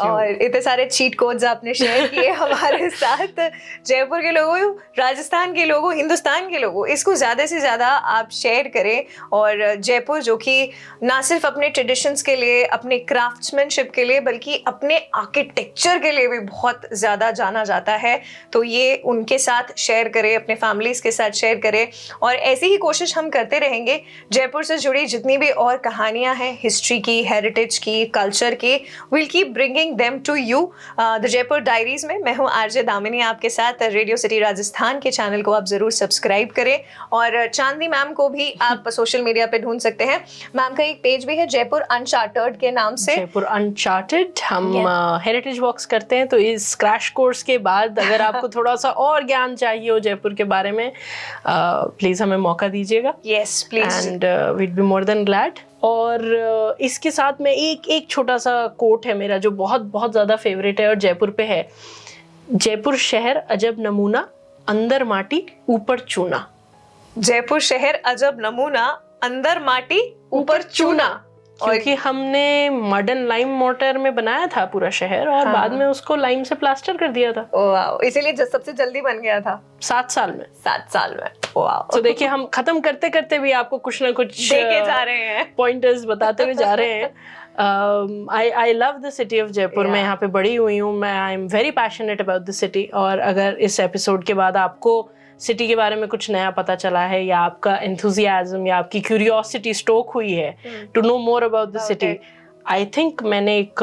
और इतने सारे चीट कोड्स आपने शेयर किए हमारे साथ। जयपुर के लोगों, राजस्थान के लोगों, हिंदुस्तान के लोगों, इसको ज़्यादा से ज़्यादा आप शेयर करें। और जयपुर जो कि ना सिर्फ अपने ट्रेडिशंस के लिए, अपने क्राफ्ट्समैनशिप के लिए, बल्कि अपने आर्किटेक्चर के लिए भी बहुत ज़्यादा जाना जाता है, तो ये उनके साथ शेयर करें, अपने फैमिलीज़ के साथ शेयर करें। और ऐसी ही कोशिश हम करते रहेंगे। जयपुर से जुड़ी जितनी भी और कहानियाँ हैं, हिस्ट्री की, हेरिटेज की, कल्चर की, will keep bringing them to you. The Jaipur diaries में मैं हूँ आरजे दामिनी आपके साथ। रेडियो सिटी राजस्थान के चैनल को आप ज़रूर सब्सक्राइब करें, और चांदनी मैम को भी आप सोशल मीडिया पे ढूंढ सकते हैं। मैम का एक पेज भी है जयपुर अनचार्टर्ड के नाम से। जयपुर अनचार्टेड हम हेरिटेज वॉक्स करते हैं, तो इस क्रैश कोर्स के बाद अगर आपको थोड़ा सा और ज्ञान चाहिए हो जयपुर के बारे में, प्लीज हमें मौका दीजिएगा। Yes please, and weed be more than glad. और इसके साथ में एक छोटा सा कोट है मेरा जो बहुत बहुत ज़्यादा फेवरेट है और जयपुर पे है। जयपुर शहर अजब नमूना, अंदर माटी ऊपर चूना। जयपुर शहर अजब नमूना, अंदर माटी ऊपर चूना। क्योंकि हमने मॉडर्न लाइम मोटर में बनाया था पूरा शहर, और बाद में उसको लाइम से प्लास्टर कर दिया था। वाओ, इसीलिए सबसे जल्दी बन गया था 7 साल में। 7 साल में, वाओ। तो देखिए हम खत्म करते करते भी आपको कुछ ना कुछ देके जा रहे हैं, पॉइंटर्स बताते हुए जा रहे हैं। I love the city of Jaipur. मैं यहाँ पे बड़ी हुई हूँ, मैं I am very passionate about the city. और अगर इस एपिसोड के बाद आपको सिटी के बारे में कुछ नया पता चला है, या आपका एंथुजियाज्म या आपकी क्यूरियोसिटी स्टोक हुई है to know more about the city, I think मैंने एक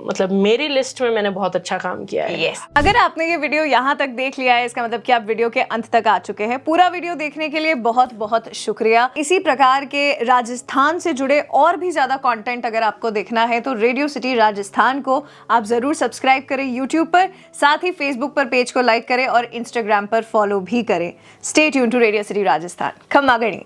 मतलब मेरी लिस्ट में मैंने बहुत अच्छा काम किया है। yes. अगर आपने ये वीडियो यहाँ तक देख लिया है, इसका मतलब कि आप वीडियो के अंत तक आ चुके हैं। पूरा वीडियो देखने के लिए बहुत बहुत शुक्रिया। इसी प्रकार के राजस्थान से जुड़े और भी ज्यादा कंटेंट अगर आपको देखना है तो रेडियो सिटी राजस्थान को आप जरूर सब्सक्राइब करें यूट्यूब पर, साथ ही फेसबुक पर पेज को लाइक करें और इंस्टाग्राम पर फॉलो भी करें। Stay tuned to Radio City Rajasthan. खम्मा गणी।